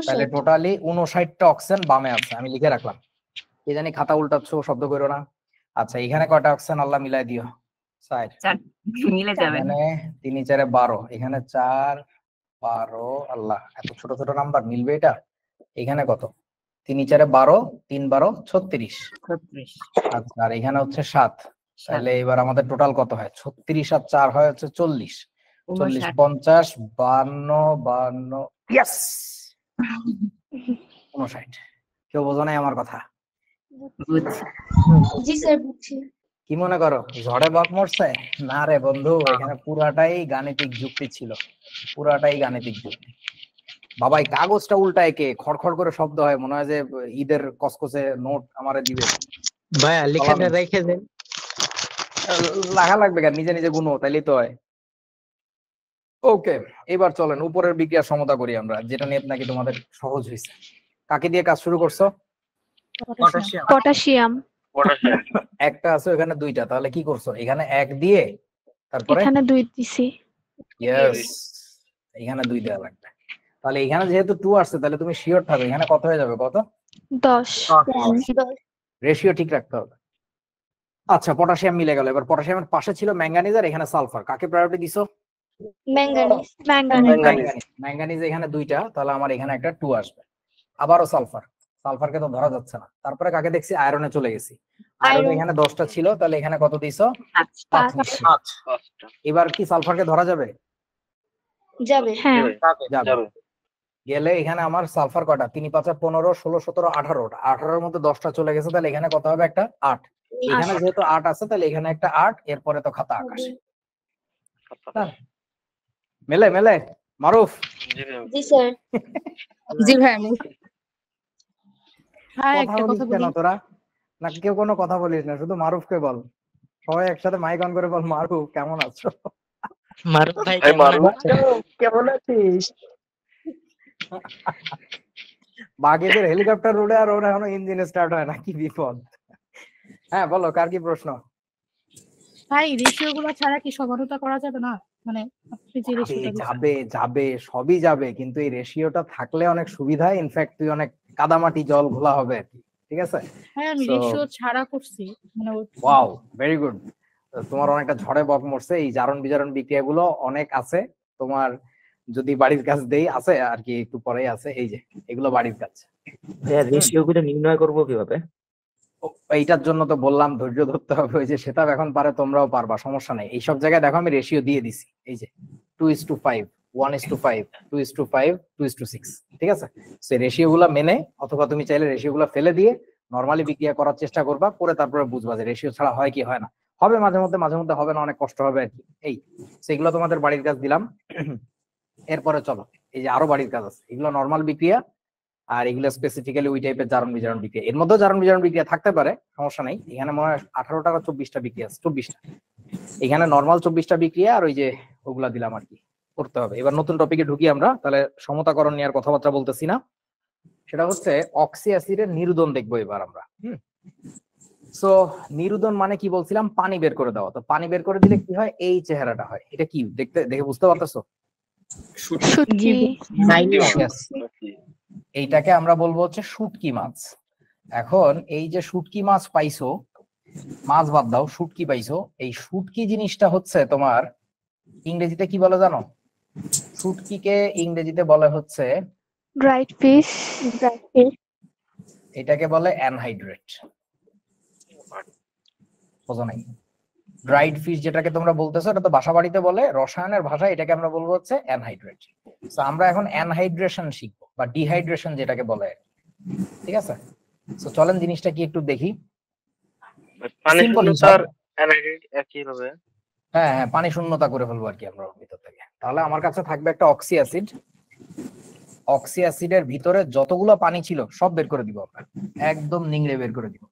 তাহলে টোটালি 59টা অক্সিজেন বামে আছে, আমি লিখে রাখলাম। কি জানি খাতা উল্টাচ্ছ, শব্দ করো না। আচ্ছা, এখানে কয়টা অক্সিজেন আল্লাহ মিলাই দিও? 4 মিলে যাবে। এখানে 3 × 4 = 12, এখানে 4 12 আল্লাহ এত ছোট ছোট নাম্বার মিলবে এটা? এখানে কত 3 4 12 3 12 36। আচ্ছা আর এখানে হচ্ছে 7, তাহলে এবার আমাদের টোটাল কত হয় 36 আর 4 হয় হচ্ছে 40, 40 50 52 52 ইয়েস 59। কেউ বোঝো নাই আমার কথা? জি স্যার বুঝছি। কি মনে করো ঝড়ে বক মরছে? না রে বন্ধু, এখানে পুরাটাই গাণিতিক যুক্তি ছিল, পুরাটাই গাণিতিক যুক্তি। বাবা এই কাগজটা উল্টায় কে খড়খড় করে শব্দ হয়, মনে হয় যে ঈদের কসকসে নোট আমারে দিবে। ভাইয়া লেখাটা রেখে দেন। লাগা লাগবে কেন, নিজে নিজে গুনো তাইলেই তো হয়। ওকে এবার চলেন উপরের বিক্রিয়ার সমতা করি আমরা, যেটা নিয়ে নাকি তোমাদের সহজ হয়েছে। কাকে দিয়ে কাজ শুরু করছো? পটাশিয়াম। একটা আছে এখানে দুইটা, তাহলে কি করছো এখানে 1 দিয়ে তারপরে এখানে 2 দিছি। ইয়েস এখানে 2 দেওয়া লাগবে। তাহলে এখানে যেহেতু 2 আসছে তাহলে তুমি শিওর থাকো এখানে কত হয়ে যাবে, কত 10। রেশিও ঠিক রাখতে হবে। আচ্ছা পটাশিয়াম মিলে গেল। এবার পটাশিয়ামের পাশে ছিল ম্যাঙ্গানিজ আর এখানে সালফার, কাকে প্রায়োরিটি দিছো? ম্যাঙ্গানিজ। ম্যাঙ্গানিজ এখানে 2টা, তাহলে আমার এখানে একটা 2 আসবে। আবারও সালফার, সালফারকে তো ধরা যাচ্ছে না। তারপরে কাকে দেখছি? আয়রনে চলে গেছি। আয়রন এখানে 10টা ছিল, তাহলে এখানে কত দিছো? 5। এবার কি সালফারকে ধরা যাবে? যাবে। হ্যাঁ যাবে। গেলে এখানে আমার সালফার কয়টা? 3 5 15 16 17 18, 18-এর মধ্যে 10টা চলে গেছে, তাহলে এখানে কত হবে? একটা 8। এখানে যেহেতু 8 আছে তাহলে এখানে একটা 8, এরপরে তো খাতা আকাশ। মেলে মেলে মারুফ? জি স্যার। জি ভাই আমি কথা বলিস কেন তোরা? না কেউ কোনো কথা বলিস না, শুধু মারুফকে বল। সবাই একসাথে মাইক অন করে বল, মারুফ কেমন আছো? মারুফ ভাই কেমন আছিস? বাগেদের হেলিকপ্টার উড়ে আর ওর এখনো ইঞ্জিন স্টার্ট হয় না, কি বিপদ। হ্যাঁ বলো, কার কি প্রশ্ন? ভাই রেশিও গুলো ছাড়া কি সমানুতা করা যাবে না? মানে আপনি যে রেশিওটা যাবে যাবে সবই যাবে, কিন্তু এই রেশিওটা থাকলে অনেক সুবিধা। ইনফ্যাক্ট তুই অনেক কাদামাটি জল ঘোলা হবে আর কি, ঠিক আছে? হ্যাঁ আমি রেশিও ছাড়া করছি মানে ওয়াও ভেরি গুড। তোমার অনেকটা ঝড়ে বক মরছে। এই জারণ বিজারণ বিক্রিয়াগুলো অনেক আছে তোমার, যদি বাড়ির কাজ দেই আছে আর কি, একটু পরেই আছে। এই যে এগুলো বাড়ির কাজ। রেশিওগুলো নির্ণয় করবো কিভাবে? এইটার জন্য তো বললাম ধৈর্য ধরতে হবে। ওই যে সেটা এখন পারে, তোমরাও পারবা, সমস্যা নেই। এইসব জায়গায় দেখো আমি রেশিও দিয়ে দিছি, এই যে 2:5 1:5 2:5 2:6, ঠিক আছে? সেই রেশিও গুলা মেনে, অথবা তুমি চাইলে রেশিও গুলা ফেলে দিয়ে নরমালি বিক্রিয়া করার চেষ্টা করবা, করে তারপরে বুঝবা যে রেশিও ছাড়া হয় কি হয় না। হবে মাঝে মধ্যে হবে না, অনেক কষ্ট হবে আর কি। এই সেগুলো তোমাদের বাড়ির কাজ দিলাম। এরপরে চলো এই যে আরো বাড়ির কাজ আছে, এগুলো নরমাল বিক্রিয়া, আর এগুলো স্পেসিফিক্যালি ওই টাইপের জারণ বিজারণ বিক্রিয়া। এর মধ্যে জারণ বিজারণ বিক্রিয়া থাকতে পারে, সমস্যা নেই। এখানে মনে হয় 18টা বা 24টা বিক্রিয়া আছে, 24টা। এখানে নরমাল 24টা বিক্রিয়া, আর ওই যে ওগুলা দিলাম আর কি, করতে হবে। এবার নতুন টপিকে ঢুকি আমরা, তাহলে সমতাকরণ নিয়ে আর কথাবার্তা বলতেছি না। সেটা হচ্ছে অক্সি অ্যাসিডের নিরুদন দেখবো এবার আমরা। সো নিরুদন মানে কি বলছিলাম? পানি বের করে দেওয়া। তো পানি বের করে দিলে কি হয়? এই চেহারাটা হয়। এটা কি দেখে বুঝতে পারতেছো? এইটাকে আমরা বলবো হচ্ছে শুটকি মাছ। এখন এই যে শুটকি মাছ পাইছো, মাছ বাদ দাও, শুটকি পাইছো। এই শুটকি জিনিসটা হচ্ছে তোমার ইংরেজিতে কি বলে জানো? শুটকিকে ইংরেজিতে বলে হচ্ছে ড্রাইড ফিশ। এটাকে বলে অ্যানহাইড্রেট। বোঝো নাই? ড্রাইড ফিশ যেটাকে তোমরা বলতেছো, এটা তো বাসা বাড়িতে বলে, রসায়নের ভাষায় এটাকে আমরা বলবো হচ্ছে অ্যানহাইড্রেট। তো আমরা এখন অ্যানহাইড্রেশন শিখবো, বা ডিহাইড্রেশন যেটাকে বলে, ঠিক আছে? তো চলেন জিনিসটা কি একটু দেখি। হ্যাঁ হ্যাঁ, পানি শূন্যতা করে ফেলবো আর কি আমরা ভিতর থেকে। তাহলে আমার কাছে থাকবে একটা অক্সি অ্যাসিড। অক্সি অ্যাসিডের ভিতরে যতগুলো পানি ছিল সব বের করে দিব আমরা, একদম নিংড়ে বের করে দিব।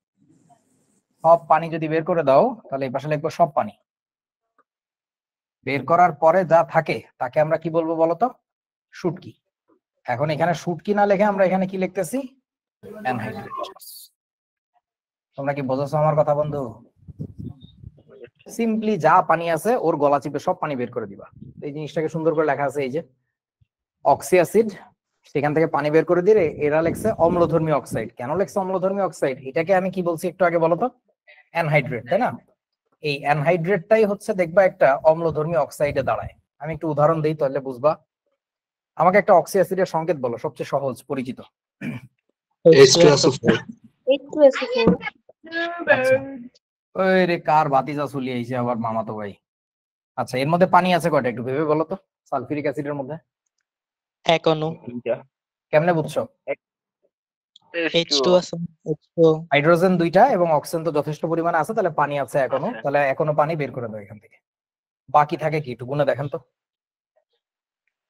সব পানি যদি বের করে দাও, তাহলে এই পাশে লিখবো সব পানি। বের করার পরে যা থাকে তাকে আমরা কি বলবো বলতো? শুটকি। এখন এখানে শুটকি না লিখে আমরা এখানে কি লিখতেছি? অ্যানহাইড্রেট। তোমরা কি বোঝাছো আমার কথা বন্ধু? সিম্পলি যা পানি আছে ওর গলা চিপে সব পানি বের করে দিবা। এই জিনিসটাকে সুন্দর করে লেখা আছে, এই যে অক্সি অ্যাসিড, সেখান থেকে পানি বের করে দিলে এরা লেখছে অম্লধর্মী অক্সাইড। কেন লেখছে অম্লধর্মী অক্সাইড? এটাকে আমি কি বলছি একটু আগে বলতো? অ্যানহাইড্রেট, তাই না? এই অ্যানহাইড্রেটটাই হচ্ছে দেখবা একটা অম্লধর্মী অক্সাইডে দাঁড়ায়। আমি একটু উদাহরণ দিই তাহলে বুঝবা। আমাকে একটা অক্সি অ্যাসিডের সংকেত বলো, সবচেয়ে সহজ পরিচিত। H2SO4 আচ্ছা, ওই রে কার বাতিজা চলে আইছে আবার মামাতো ভাই। আচ্ছা, এর মধ্যে পানি আছে কয়টা একটু ভেবে বলো তো, সালফিউরিক অ্যাসিডের মধ্যে? এক অণু। কেমনে বুঝছো? H2 আছে, H2 হাইড্রোজেন 2টা এবং অক্সিজেন তো যথেষ্ট পরিমাণে আছে, তাহলে পানি আছে এক অণু, তাহলে এক অণু পানি বের করে দাও এখান থেকে। বাকি থাকে কি একটু গুণে দেখেন তো।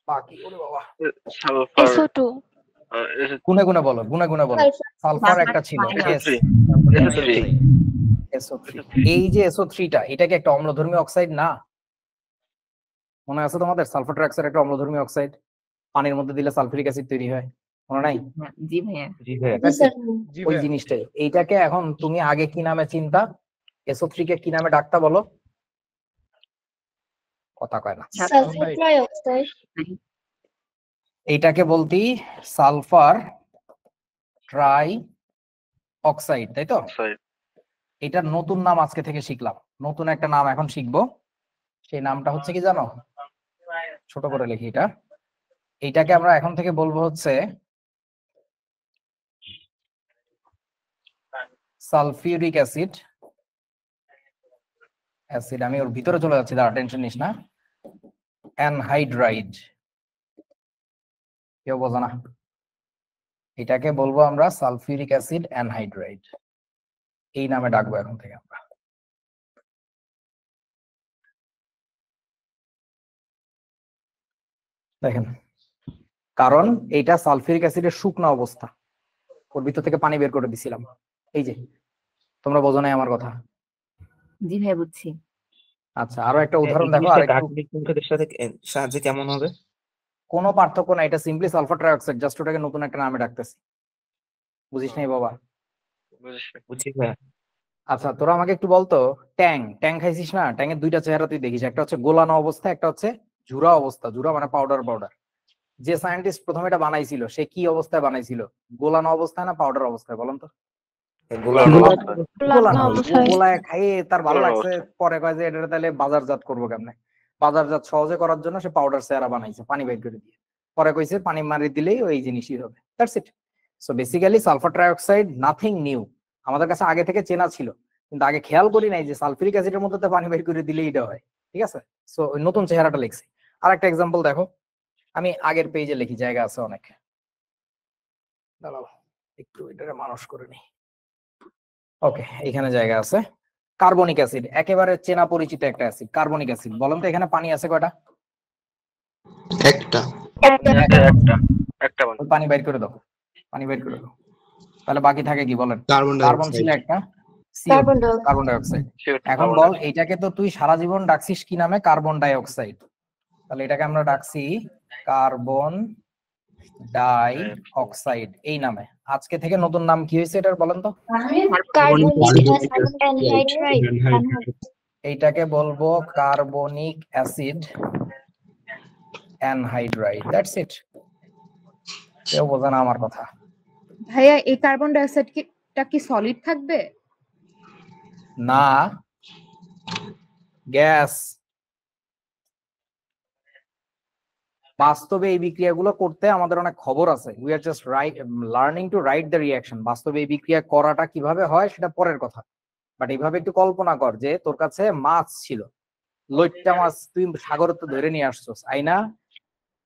বাকি ওরে বাবা SO2 গুণে গুণে বলো, গুণে গুণে বলো। সালফার একটা ছিল, yes SO3। এই যে SO3টা, এটা কি একটা অম্লধর্মী অক্সাইড না? মনে আছে তোমাদের সালফার ট্রাইঅক্সাইড একটা অম্লধর্মী অক্সাইড, পানির মধ্যে দিলে সালফিউরিক অ্যাসিড তৈরি হয়, মনে নাই? জি ভাইয়া। ওই জিনিসটাই। এইটাকে এখন তুমি আগে কি নামে চিন্তা, SO3 কে কি নামে ডাকতা বলো? কথা কয় না। Sulphur trioxide. এইটাকে বলতি সালফার ট্রাই অক্সাইড, তাই তো? এটার নতুন নাম আজকে থেকে শিখলাম, নতুন একটা নাম এখন শিখবো। সেই নামটা হচ্ছে কি জানো? ছোট করে লিখি এটা। এইটাকে আমরা এখন থেকে বলবো হচ্ছে সালফিউরিক অ্যাসিড। আমি ওর ভিতরে চলে যাচ্ছি, দাঁড়া, টেনশন নিস না। অ্যানহাইড্রাইড, কেউ বোঝা না? এটাকে বলবো আমরা সালফিউরিক অ্যাসিড অ্যানহাইড্রাইড, এই নামে ডাকবো এখন থেকে আমরা। দেখেন, কারণ এইটা সালফিউরিক অ্যাসিডের শুকনো অবস্থা, ওর ভিতর থেকে পানি বের করে দিছিলাম। এই যে, তোমরা বোঝো নাই আমার কথা? জি ভাই বুঝছি। আচ্ছা, আরো একটা উদাহরণ দেখো। সাহায্যে কেমন হবে? কোনো পার্থক্য না, এটা সিম্পলি সালফার ট্রাইঅক্সাইড, জাস্ট ওটাকে নতুন একটা নামে ডাকতেছি। বুঝিস নাই বাবা? বুঝছি ভাই। আচ্ছা, তোরা আমাকে একটু বলতো, ট্যাং খাইছিস না? ট্যাংয়ের দুইটা চেহারা তুই দেখিস, একটা হচ্ছে গোলানো অবস্থা, একটা হচ্ছে ঝুরা অবস্থা। ঝুরা মানে পাউডার। যে সায়েন্টিস্ট প্রথমে এটা বানাইছিল সে কি অবস্থায় বানাইছিল, গোলানো অবস্থায় না পাউডার অবস্থায় বলেন তো? গোলায় খাইয়ে তার ভালো লাগছে, পরে কয় যে এটা তাহলে বাজারজাত করবো কেমনে, বাজারজাত সহজে করার জন্য সে পাউডার চেহারা বানাইছে পানি বের করে দিয়ে। পরে কইছে পানি মারি দিলেই ওই জিনিসই হবে, that's it. So basically sulphur trioxide nothing new, আমাদের কাছে আগে থেকে চেনা ছিল, কিন্তু আগে খেয়াল করি নাই যে সালফিউরিক অ্যাসিডের মধ্যে পানি বের করে দিলেই এটা হয়। ঠিক আছে, সো ওই নতুন চেহারাটা লিখছি। আর একটা এক্সাম্পল দেখো, আমি আগের পেজে লিখি, জায়গা আছে অনেক, দাঁড়াও একটু এটারে মানুষ করে নি। ওকে, এখানে জায়গা আছে। কার্বনিক অ্যাসিড, একেবারে চেনা পরিচিত একটা অ্যাসিড, কার্বনিক অ্যাসিড। বলেন তো এখানে পানি আছে কয়টা? একটা। পানি বের করে দাও, পানি বের করে দাও। তাহলে বাকি থাকে কি বলেন? কার্বন ছিল একটা, কার্বন ডাই অক্সাইড। এখন বল, এইটাকে তো তুই সারা জীবন ডাকছিস কি নামে? Carbon die oxide. তাহলে এটাকে আমরা ডাকছি কার্বন ডাই অক্সাইড এই নামে। আজকে থেকে নতুন নাম কি হয়েছে এটার বলেন তো? এইটাকে বলবো carbonic acid anhydride, that's it. কেউ বোঝে না আমার কথা? ভাইয়া, এই কার্বন ডাই অক্সাইডটা কি সলিড থাকবে? না, গ্যাস। বাস্তবে এই বিক্রিয়াগুলো করতে আমাদের অনেক খবর আছে, we are just learning to write the reaction. বাস্তবে এই বিক্রিয়া করাটা কিভাবে হয় সেটা পরের কথা, বাট এইভাবে একটু কল্পনা কর যে তোর কাছে মাছ ছিল, লইট্টা মাছ তুই সাগরে তো ধরে নিয়ে আসছস, আইনা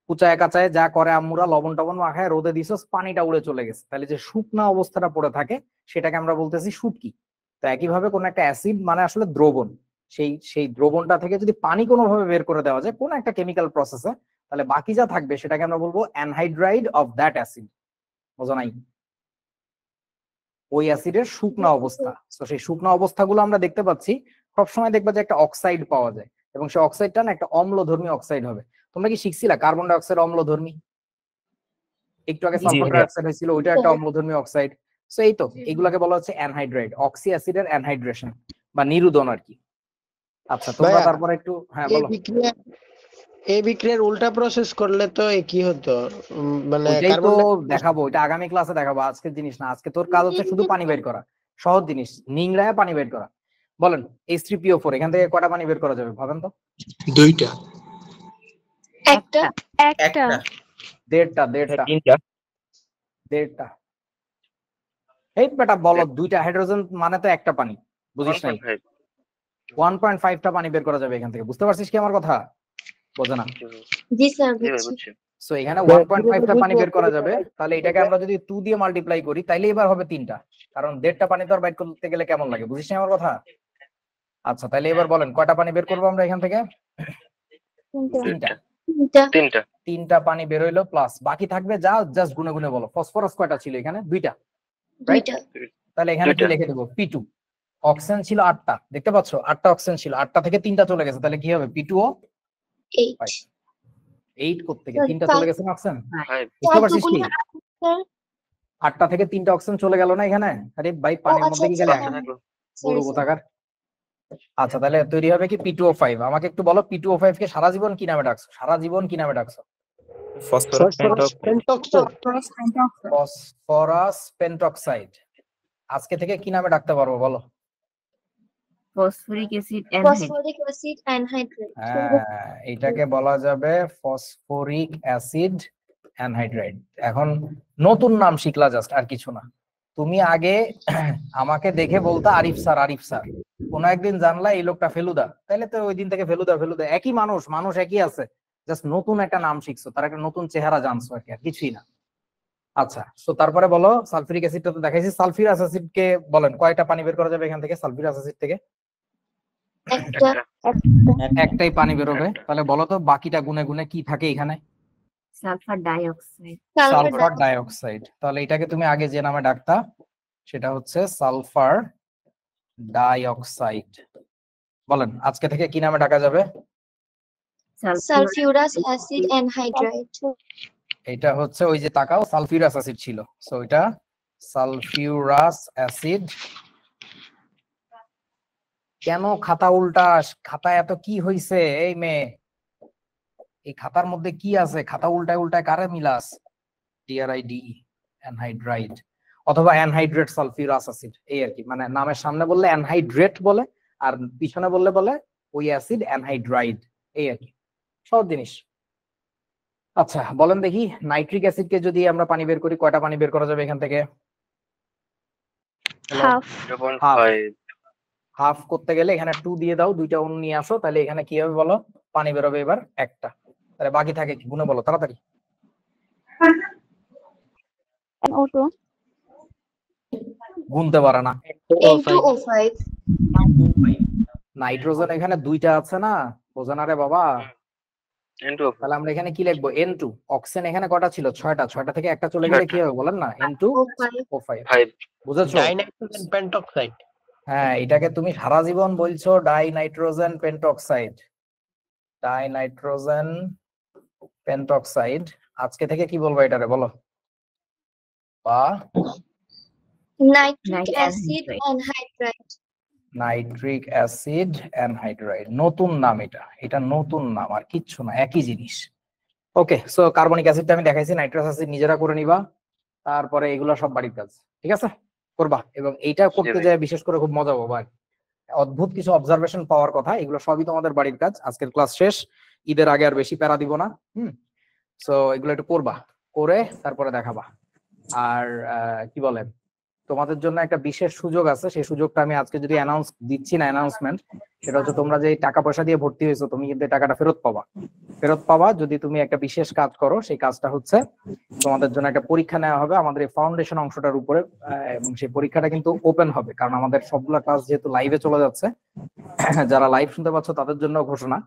কুচায় কাচায় যা করে আম্মুরা লবণ টবণ মাখায় রোদে দিছস, পানিটা উড়ে চলে গেছে, তাহলে যে শুকনা অবস্থাটা পড়ে থাকে সেটাকে আমরা বলতেছি শুটকি। তো একইভাবে কোন একটা অ্যাসিড মানে আসলে দ্রবণ, সেই দ্রবণটা থেকে যদি পানি কোনোভাবে বের করে দেওয়া যায় কোন একটা কেমিক্যাল প্রসেসে, তাহলে বাকি যা থাকবে সেটাকে আমরা বলবো অ্যানহাইড্রাইড অফ দ্যাট অ্যাসিড। বোঝা নাই? ওই অ্যাসিডের শুকনা অবস্থা। তো সেই শুকনা অবস্থাগুলো আমরা দেখতে পাচ্ছি, সবসময় দেখবা যে একটা অক্সাইড পাওয়া যায়, এবং সেই অক্সাইডটা না একটা অম্লধর্মী অক্সাইড হবে। তোমরা কি শিখছিলা কার্বন ডাই অক্সাইড অম্লধর্মী? একটু আগে সালফার ডাই অক্সাইড হয়েছিল, ওইটা একটা অম্লধর্মী অক্সাইড। সো এই তো, এগুলাকে বলা হচ্ছে অ্যানহাইড্রাইড, অক্সি অ্যাসিডের অ্যানহাইড্রেশন বা নিরুদন আর কি। আচ্ছা, তোমরা তারপর একটু হ্যাঁ বলো। এই বিক্রিয়ার উল্টা প্রসেস করলে তো কি হতো? মানে ওইটাই তো দেখাবো, ওইটা আগামী ক্লাসে দেখাবো, আজকের জিনিস না। আজকে তোর কাজ হচ্ছে শুধু পানি বের করা, সহজ জিনিস, নিংড়ায় পানি বের করা। বলেন H3PO4 এখান থেকে কয়টা পানি বের করা যাবে ভাবেন তো? দুইটা। একটা। দেড়টা এই বেটা বলো, দুইটা হাইড্রোজেন মানে তো একটা পানি, বুঝিস নাই? 1.5টা পানি বের করা যাবে এখান থেকে, বুঝতে পারছিস কি আমার কথা? বোঝে না? জি স্যার বুঝছি। সো এখানে 1.5টা পানি বের করা যাবে, তাহলে এটাকে আমরা যদি 2 দিয়ে মাল্টিপ্লাই করি তাইলে এবার হবে 3টা, কারণ দেড়টা পানি তো আর বাইর করতে গেলে কেমন লাগে, বুঝিস না আমার কথা? আচ্ছা তাহলে এবার বলেন কয়টা পানি বের করবো আমরা এখান থেকে? 3টা পানি বের হইলো, প্লাস বাকি থাকবে যা, জাস্ট গুনে গুনে বলো। ফসফরাস কয়টা ছিল এখানে? 2টা, রাইট? তাহলে এখানে কি লিখে দেবো? P2। অক্সিজেন ছিল 8টা, দেখতে পাচ্ছ 8টা অক্সিজেন ছিল, 8টা থেকে 3টা চলে গেছে, তাহলে কি হবে? P2O 8 করতে থেকে 3টা চলে গেছে না অক্সিজেন, বুঝতে পারছিস কি? 8টা থেকে 3টা অক্সিজেন চলে গেল না এখানে? আরে ভাই পানির মধ্যে কি গেলে বড় কোথাকার। আচ্ছা তাহলে তৈরি হবে কি? P2O5। আমাকে একটু বলো P2O5 কে সারা জীবন কি নামে ডাকছো? সারা জীবন কি নামে ডাকছো? Phosphorus pentoxide. আজকে থেকে কি নামে ডাকতে পারবো বলো? Phosphoric acid anhydride. হ্যাঁ, এটাকে বলা যাবে ফসফরিক অ্যাসিড অ্যানহাইড্রাইড। এখন নতুন নাম শিখলা জাস্ট, আর কিছু না। তুমি আগে আমাকে দেখে বলতা আরিফ স্যার আরিফ স্যার, কোন একদিন জানলা এই লোকটা ফেলুদা, তাইলে তো ওই দিন থেকে ফেলুদা ফেলুদা একই মানুষ, মানুষ একই আছে, জাস্ট নতুন একটা নাম শিখছো, তার একটা নতুন চেহারা জানছো আর কি, আর কিছুই না। আচ্ছা তো তারপরে বলো, সালফিউরিক অ্যাসিডটা তো দেখাইছি, সালফিউরাস অ্যাসিড কে বলেন কয়টা পানি বের করা যাবে এখান থেকে? সালফিউরাস অ্যাসিড থেকে একটাই পানি বেরোবে, তাহলে বলো তো বাকিটা গুনে গুনে কি থাকে এখানে? Sulphur dioxide. Sulphur dioxide. তাহলে এটাকে তুমি আগে যে নামে ডাকতা সেটা হচ্ছে সালফার ডাইঅক্সাইড। বলেন আজকে থেকে কি নামে ডাকা যাবে? Sulphurous acid anhydride. এটা হচ্ছে ওই যে তাকাও, সালফিউরাস অ্যাসিড ছিল, সো এটা সালফিউরাস অ্যাসিড। কেন খাতা উল্টাস? খাতা এত কি হইছে এই মেয়ে? এই খাতার মধ্যে কি আছে? খাতা উল্টায় উল্টায় কারে মিলাস? DRIDE অ্যানহাইড্রাইড অথবা অ্যানহাইড্রেট সালফিউরাস অ্যাসিড, এই আর কি। মানে নামের সামনে বললে অ্যানহাইড্রেট বলে, আর পিছনে বললে বলে ওই অ্যাসিড অ্যানহাইড্রাইড, এই আর কি, সহজ জিনিস। আচ্ছা বলেন দেখি, নাইট্রিক অ্যাসিড কে যদি আমরা পানি বের করি কয়টা পানি বের করা যাবে এখান থেকে? হাফ করতে গেলে এখানে 2 দিয়ে দাও, 2টা অণু নিয়ে আসো, তাহলে এখানে কি হবে বলো? পানি বেরোবে এবার একটা, তাহলে বাকি থাকে কি? গুনে বলো তাড়াতাড়ি। গুনতে পারে না। নাইট্রোজেন এখানে 2টা আছে না, বোঝান রে বাবা। তাহলে আমরা এখানে কি লিখবো? N2। অক্সিজেন এখানে কটা ছিল? 6টা, 6টা থেকে একটা চলে গেলে কি হবে বলেন না? N2O5। বুঝেছো? Dinitrogen pentoxide. হ্যাঁ, এটাকে তুমি সারা জীবন বলছো ডাইনাইট্রোজেন পেন্টক্সাইড, ডাইনাইট্রোজেন পেন্টক্সাইড। আজকে থেকে কি বলবো এটারে বলো? বা nitric acid anhydride. Nitric acid anhydride, নতুন নাম এটা, এটা নতুন নাম, আর কিচ্ছু না, একই জিনিস। ওকে, সো কার্বনিক অ্যাসিডটা আমি দেখাইছি, নাইট্রাস অ্যাসিড নিজেরা করে নিবা, তারপরে এগুলো সব বাড়ির কাজ, ঠিক আছে, করবা। এবং এইটা করতে যায় বিশেষ করে খুব মজা পাবা, অদ্ভুত কিছু অবজারভেশন পাওয়ার কথা, এগুলো সবই তোমাদের বাড়ির কাজ। আজকের ক্লাস শেষ, ঈদের আগে আর বেশি প্যারা দিব না। সো এগুলো একটু করবা, করে তারপরে দেখাবা। আর কি বলে, তোমাদের জন্য একটা বিশেষ সুযোগ আছে, সেই সুযোগটা আমি আজকে যদি অ্যানাউন্স দিচ্ছি না, অ্যানাউন্সমেন্ট, সেটা হচ্ছে তোমরা যে টাকা পয়সা দিয়ে ভর্তি হয়েছো, তুমি কিন্তু টাকাটা ফেরত পাবা যদি তুমি একটা বিশেষ কাজ করো। সেই কাজটা হচ্ছে তোমাদের জন্য একটা পরীক্ষা নেওয়া হবে আমাদের এই ফাউন্ডেশন অংশটার উপরে, এবং সেই পরীক্ষাটা কিন্তু ওপেন হবে, কারণ আমাদের সবগুলা ক্লাস যেহেতু লাইভে চলে যাচ্ছে, যারা লাইভ শুনতে পাচ্ছ তাদের জন্য ঘোষণা,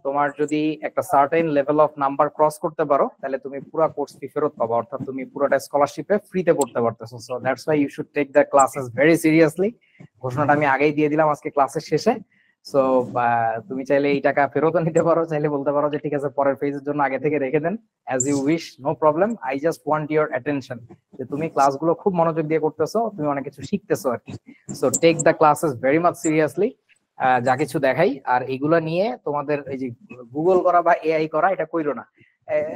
তোমার যদি একটা certain level of number cross করতে পারো তাহলে তুমি পুরো কোর্স ফি ফেরত পাবা, অর্থাৎ তুমি পুরোটা স্কলারশিপে ফ্রিতে পড়তে পারতেছো। So that's why you should take the classes very seriously. ঘোষণাটা আমি আগেই দিয়ে দিলাম আজকে ক্লাসের শেষে। সো তুমি চাইলে এই টাকা ফেরতও নিতে পারো, চাইলে বলতে পারো যে ঠিক আছে পরের ফেজের জন্য আগে থেকে রেখে দেন, as you wish, no problem. I just want your attention, যে তুমি ক্লাসগুলো খুব মনোযোগ দিয়ে করতেছো, তুমি অনেক কিছু শিখতেছো আর কি। So take the classes very much seriously. যা কিছু দেখাই আর এগুলা নিয়ে তোমাদের এই যে গুগল করা বা এআই করা, এটা কইরো না।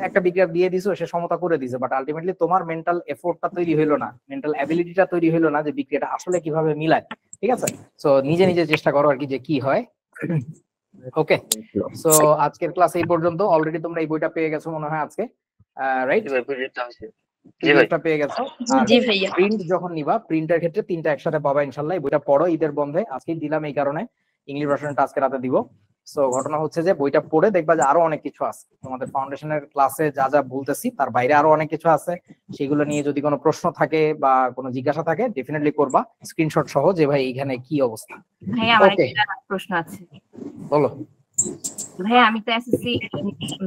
একটা বিজ্ঞাপন দিয়ে দিছো, সে সমতা করে দিছে, বাট আলটিমেটলি তোমার মেন্টাল এফোর্টটা তৈরি হইলো না, মেন্টাল অ্যাবিলিটিটা তৈরি হইলো না যে বিক্রিয়াটা আসলে কিভাবে মিলায়, ঠিক আছে। সো নিজে নিজে চেষ্টা করো আর কি, যে কি হয়। ওকে, সো আজকের ক্লাস এই পর্যন্ত। অলরেডি তোমরা এই বইটা পেয়ে গেছো মনে হয় আজকে। রাইট? পিডিএফটা পেয়ে গেছো। আর জি ভাইয়া। প্রিন্ট যখন নিবা, প্রিন্টের ক্ষেত্রে 3টা একসাথে পাবা ইনশাআল্লাহ। এই বইটা পড়ো ঈদের বন্ধে, আজকে দিলাম এই কারণে, ইংলিশ ভার্সনটা আজকে রাতে দিব। সো ঘটনা হচ্ছে যে বইটা পড়ে দেখবা যে আরো অনেক কিছু আছে তোমাদের ফাউন্ডেশনের ক্লাসে যা যা বলতেছি তার বাইরে আরো অনেক কিছু আছে। সেগুলো নিয়ে যদি কোনো প্রশ্ন থাকে বা কোনো জিজ্ঞাসা থাকে ডেফিনেটলি করবা স্ক্রিনশট সহ, যে ভাই এখানে কি অবস্থা। ভাই আমার ওকে, একটা প্রশ্ন আছে। বলো। ভাই আমি তো এসএসসি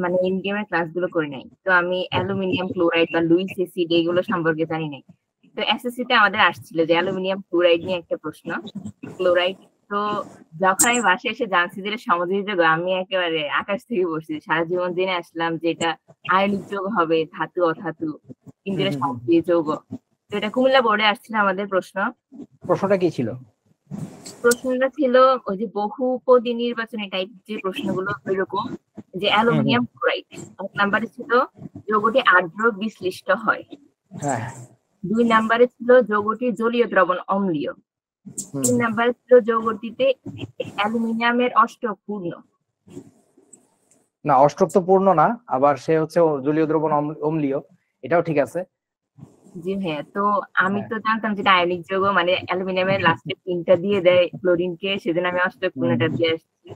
মানে ইন্ডিয়ামের ক্লাসগুলো করি নাই, তো আমি অ্যালুমিনিয়াম ক্লোরাইড বা লুইস অ্যাসিড এগুলো সম্পর্কে জানি নাই। তো এসএসসি তে আমাদের আসছিল যে অ্যালুমিনিয়াম ক্লোরাইড নিয়ে একটা প্রশ্ন, ক্লোরাইড। তো যখন আমি বাসায় এসে জানছি যে এটা সমযোজী যৌগ, আমি একেবারে আকাশ থেকে পড়ছি। সারা জীবন জেনে আসলাম যে এটা আয়নিক যৌগ হবে, ধাতু অধাতু, কিন্তু এটা সমযোজী যৌগ। তো এটা কুমিল্লা বোর্ডে আসছিল আমাদের প্রশ্ন। প্রশ্নটা কি ছিল? প্রশ্নটা ছিল ওই যে বহুপদী নির্বাচনী টাইপ যে প্রশ্নগুলো ওইরকম, যে অ্যালুমিনিয়াম ক্লোরাইড 1 নম্বরে ছিল যৌগটি আর্দ্র বিশ্লিষ্ট হয়, হ্যাঁ 2 নম্বরে ছিল যৌগটি জলীয় দ্রবণ অম্লীয়, 3 নম্বরে ছিল যৌগটিতে অ্যালুমিনিয়ামের অষ্টক পূর্ণ। না, অষ্টক তো পূর্ণ না, আবার সে হচ্ছে জলীয় দ্রবণ অম্লীয়, এটাও ঠিক আছে। জি হ্যাঁ, তো আমি তো জানতাম যেটা আয়নিক যৌগ, মানে অ্যালুমিনিয়ামের লাস্টে 3টা দিয়ে দেয় ক্লোরিনকে, সেজন্য আমি অষ্টক পূর্ণটা দিয়ে আসছি।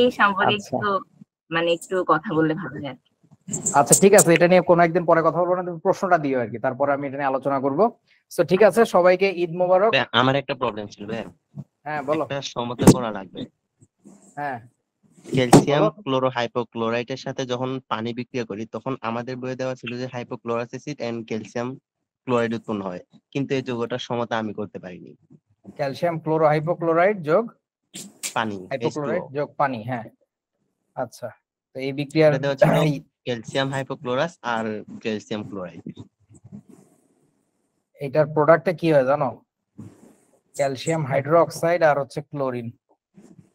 এই সম্পর্কে একটু মানে একটু কথা বললে ভালো হয়। আচ্ছা ঠিক আছে, এটা নিয়ে কোনো একদিন পরে কথা বলবো না, তুমি প্রশ্নটা দিও আর কি, তারপরে আমি এটা নিয়ে আলোচনা করবো। সো ঠিক আছে, সবাইকে ঈদ মোবারক। আমার একটা প্রবলেম ছিল ভাই। হ্যাঁ বলো। একটা সমতা করা লাগবে। হ্যাঁ, ক্যালসিয়াম ক্লোরোহাইপোক্লোরাইটের সাথে যখন পানি বিক্রিয়া করি তখন আমাদের বইয়ে দেওয়া ছিল যে hypochlorous acid and calcium chloride উৎপন্ন হয়, কিন্তু এই যৌগটার সমতা আমি করতে পারিনি। ক্যালসিয়াম ক্লোরোহাইপোক্লোরাইড যোগ পানি, হাইপোক্লোরাইড যোগ পানি, হ্যাঁ আচ্ছা। তো এই বিক্রিয়ার দেওয়া ছিল ক্যালসিয়াম হাইপোক্লোরাস আর ক্যালসিয়াম ক্লোরাইড। এটার প্রোডাক্টে কি হয় জানো? ক্যালসিয়াম হাইড্রোক্সাইড আর হচ্ছে ক্লোরিন।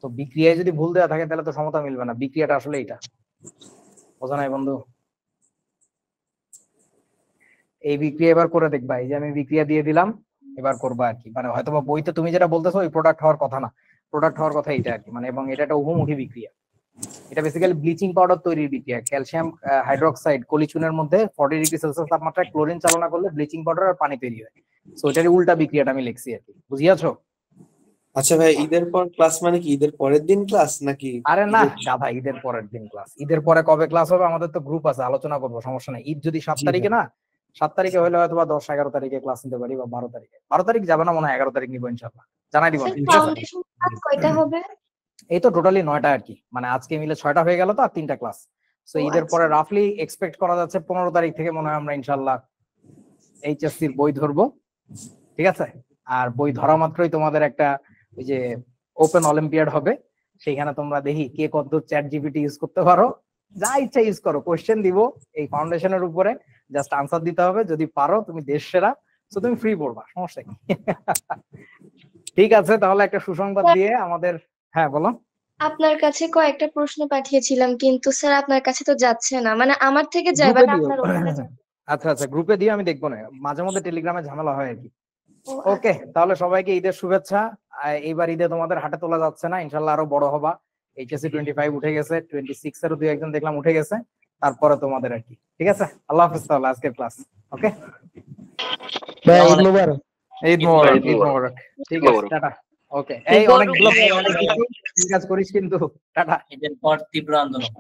তো বিক্রিয়ায় যদি ভুল দেওয়া থাকে তাহলে তো সমতা মিলবে না। বিক্রিয়াটা আসলে এটা, বোঝা নাই বন্ধু? এই বিক্রিয়া এবার করে দেখবা, এই যে আমি বিক্রিয়া দিয়ে দিলাম, এবার করবা আর কি। মানে হয়তোবা বইতে তুমি যেটা বলতেছো ওই প্রোডাক্ট হওয়ার কথা না, প্রোডাক্ট হওয়ার কথা এটা আর কি। মানে এবং এটা একটা উভমুখী বিক্রিয়া। এটা বেসিক্যালি ব্লিচিং পাউডার তৈরির বিক্রিয়া। ক্যালসিয়াম হাইড্রোক্সাইড কলিচুনের মধ্যে 40 ডিগ্রি সেলসিয়াস তাপমাত্রায় ক্লোরিন চালনা করলে ব্লিচিং পাউডার আর পানি তৈরি হয়। সো এটারই উল্টা বিক্রিয়াটা আমি লিখছি আর কি, বুঝিয়াছো? আচ্ছা ভাই, ঈদের পর ক্লাস মানে কি ঈদের পরের দিন ক্লাস নাকি? আরে না গাধা, ঈদের পরের দিন ক্লাস। ঈদের পরে কবে ক্লাস হবে? আমাদের তো গ্রুপ আছে, আলোচনা করবো, সমস্যা নাই। ঈদ যদি 7 তারিখে না, 7 তারিখে হলে হয়তো বা 10-11 তারিখে ক্লাস নিতে পারি, বা 12 তারিখে। 12 তারিখ যাবে না মনে হয়, 11 তারিখ নিবো ইনশাআল্লাহ, জানাই দিব। ফাউন্ডেশন ক্লাস কয়টা হবে? এই তো টোটালি 9টা আর কি, মানে আজকে মিলে 6টা হয়ে গেল তো, আর 3টা ক্লাস। সো ঈদের পরে রাফলি এক্সপেক্ট করা যাচ্ছে 15 তারিখ থেকে মনে হয় আমরা ইনশাআল্লাহ এইচএসসির বই ধরবো, ঠিক আছে? আর বই ধরা মাত্রই তোমাদের একটা ওই যে ওপেন অলিম্পিয়াড হবে, সেখানে তোমরা দেখি কে কত চ্যাট জিপিটি ইউজ করতে পারো, যা ইচ্ছা ইউজ করো। কোশ্চেন দিব এই ফাউন্ডেশনের উপরে, জাস্ট আনসার দিতে হবে। যদি পারো তুমি দেশ সেরা, তো তুমি ফ্রি পড়বা, সমস্যা কি? ঠিক আছে, তাহলে একটা সুসংবাদ দিয়ে আমাদের, হ্যাঁ বলো। আপনার কাছে কয়েকটা প্রশ্ন পাঠিয়েছিলাম, কিন্তু স্যার আপনার কাছে তো যাচ্ছে না, মানে আমার থেকে যাবে না, আপনার ওখানে যাবে। আচ্ছা আচ্ছা, গ্রুপে দিও, আমি দেখবো না, মাঝে মধ্যে টেলিগ্রামে ঝামেলা হয় আর কি। ওকে, তাহলে সবাইকে ঈদের শুভেচ্ছা। এইবার ঈদে তোমাদের হাটে তোলা যাচ্ছে না, ইনশাল্লাহ আরো বড় হবা। এইচএসসি 25 উঠে গেছে, 26 এরও 2-1 দেখলাম উঠে গেছে, তারপরে তোমাদের আর কি। ঠিক আছে, আল্লাহ হাফেজ। তাহলে আজকের ক্লাস ওকে, ঈদ মোবারক। ঈদ মোবারক, ঈদ মোবারক। ঠিক আছে, টাটা। ওকে, এই অনেকগুলো কাজ করিস কিন্তু, টাটা। ঈদের পর তীব্র আন্দোলন।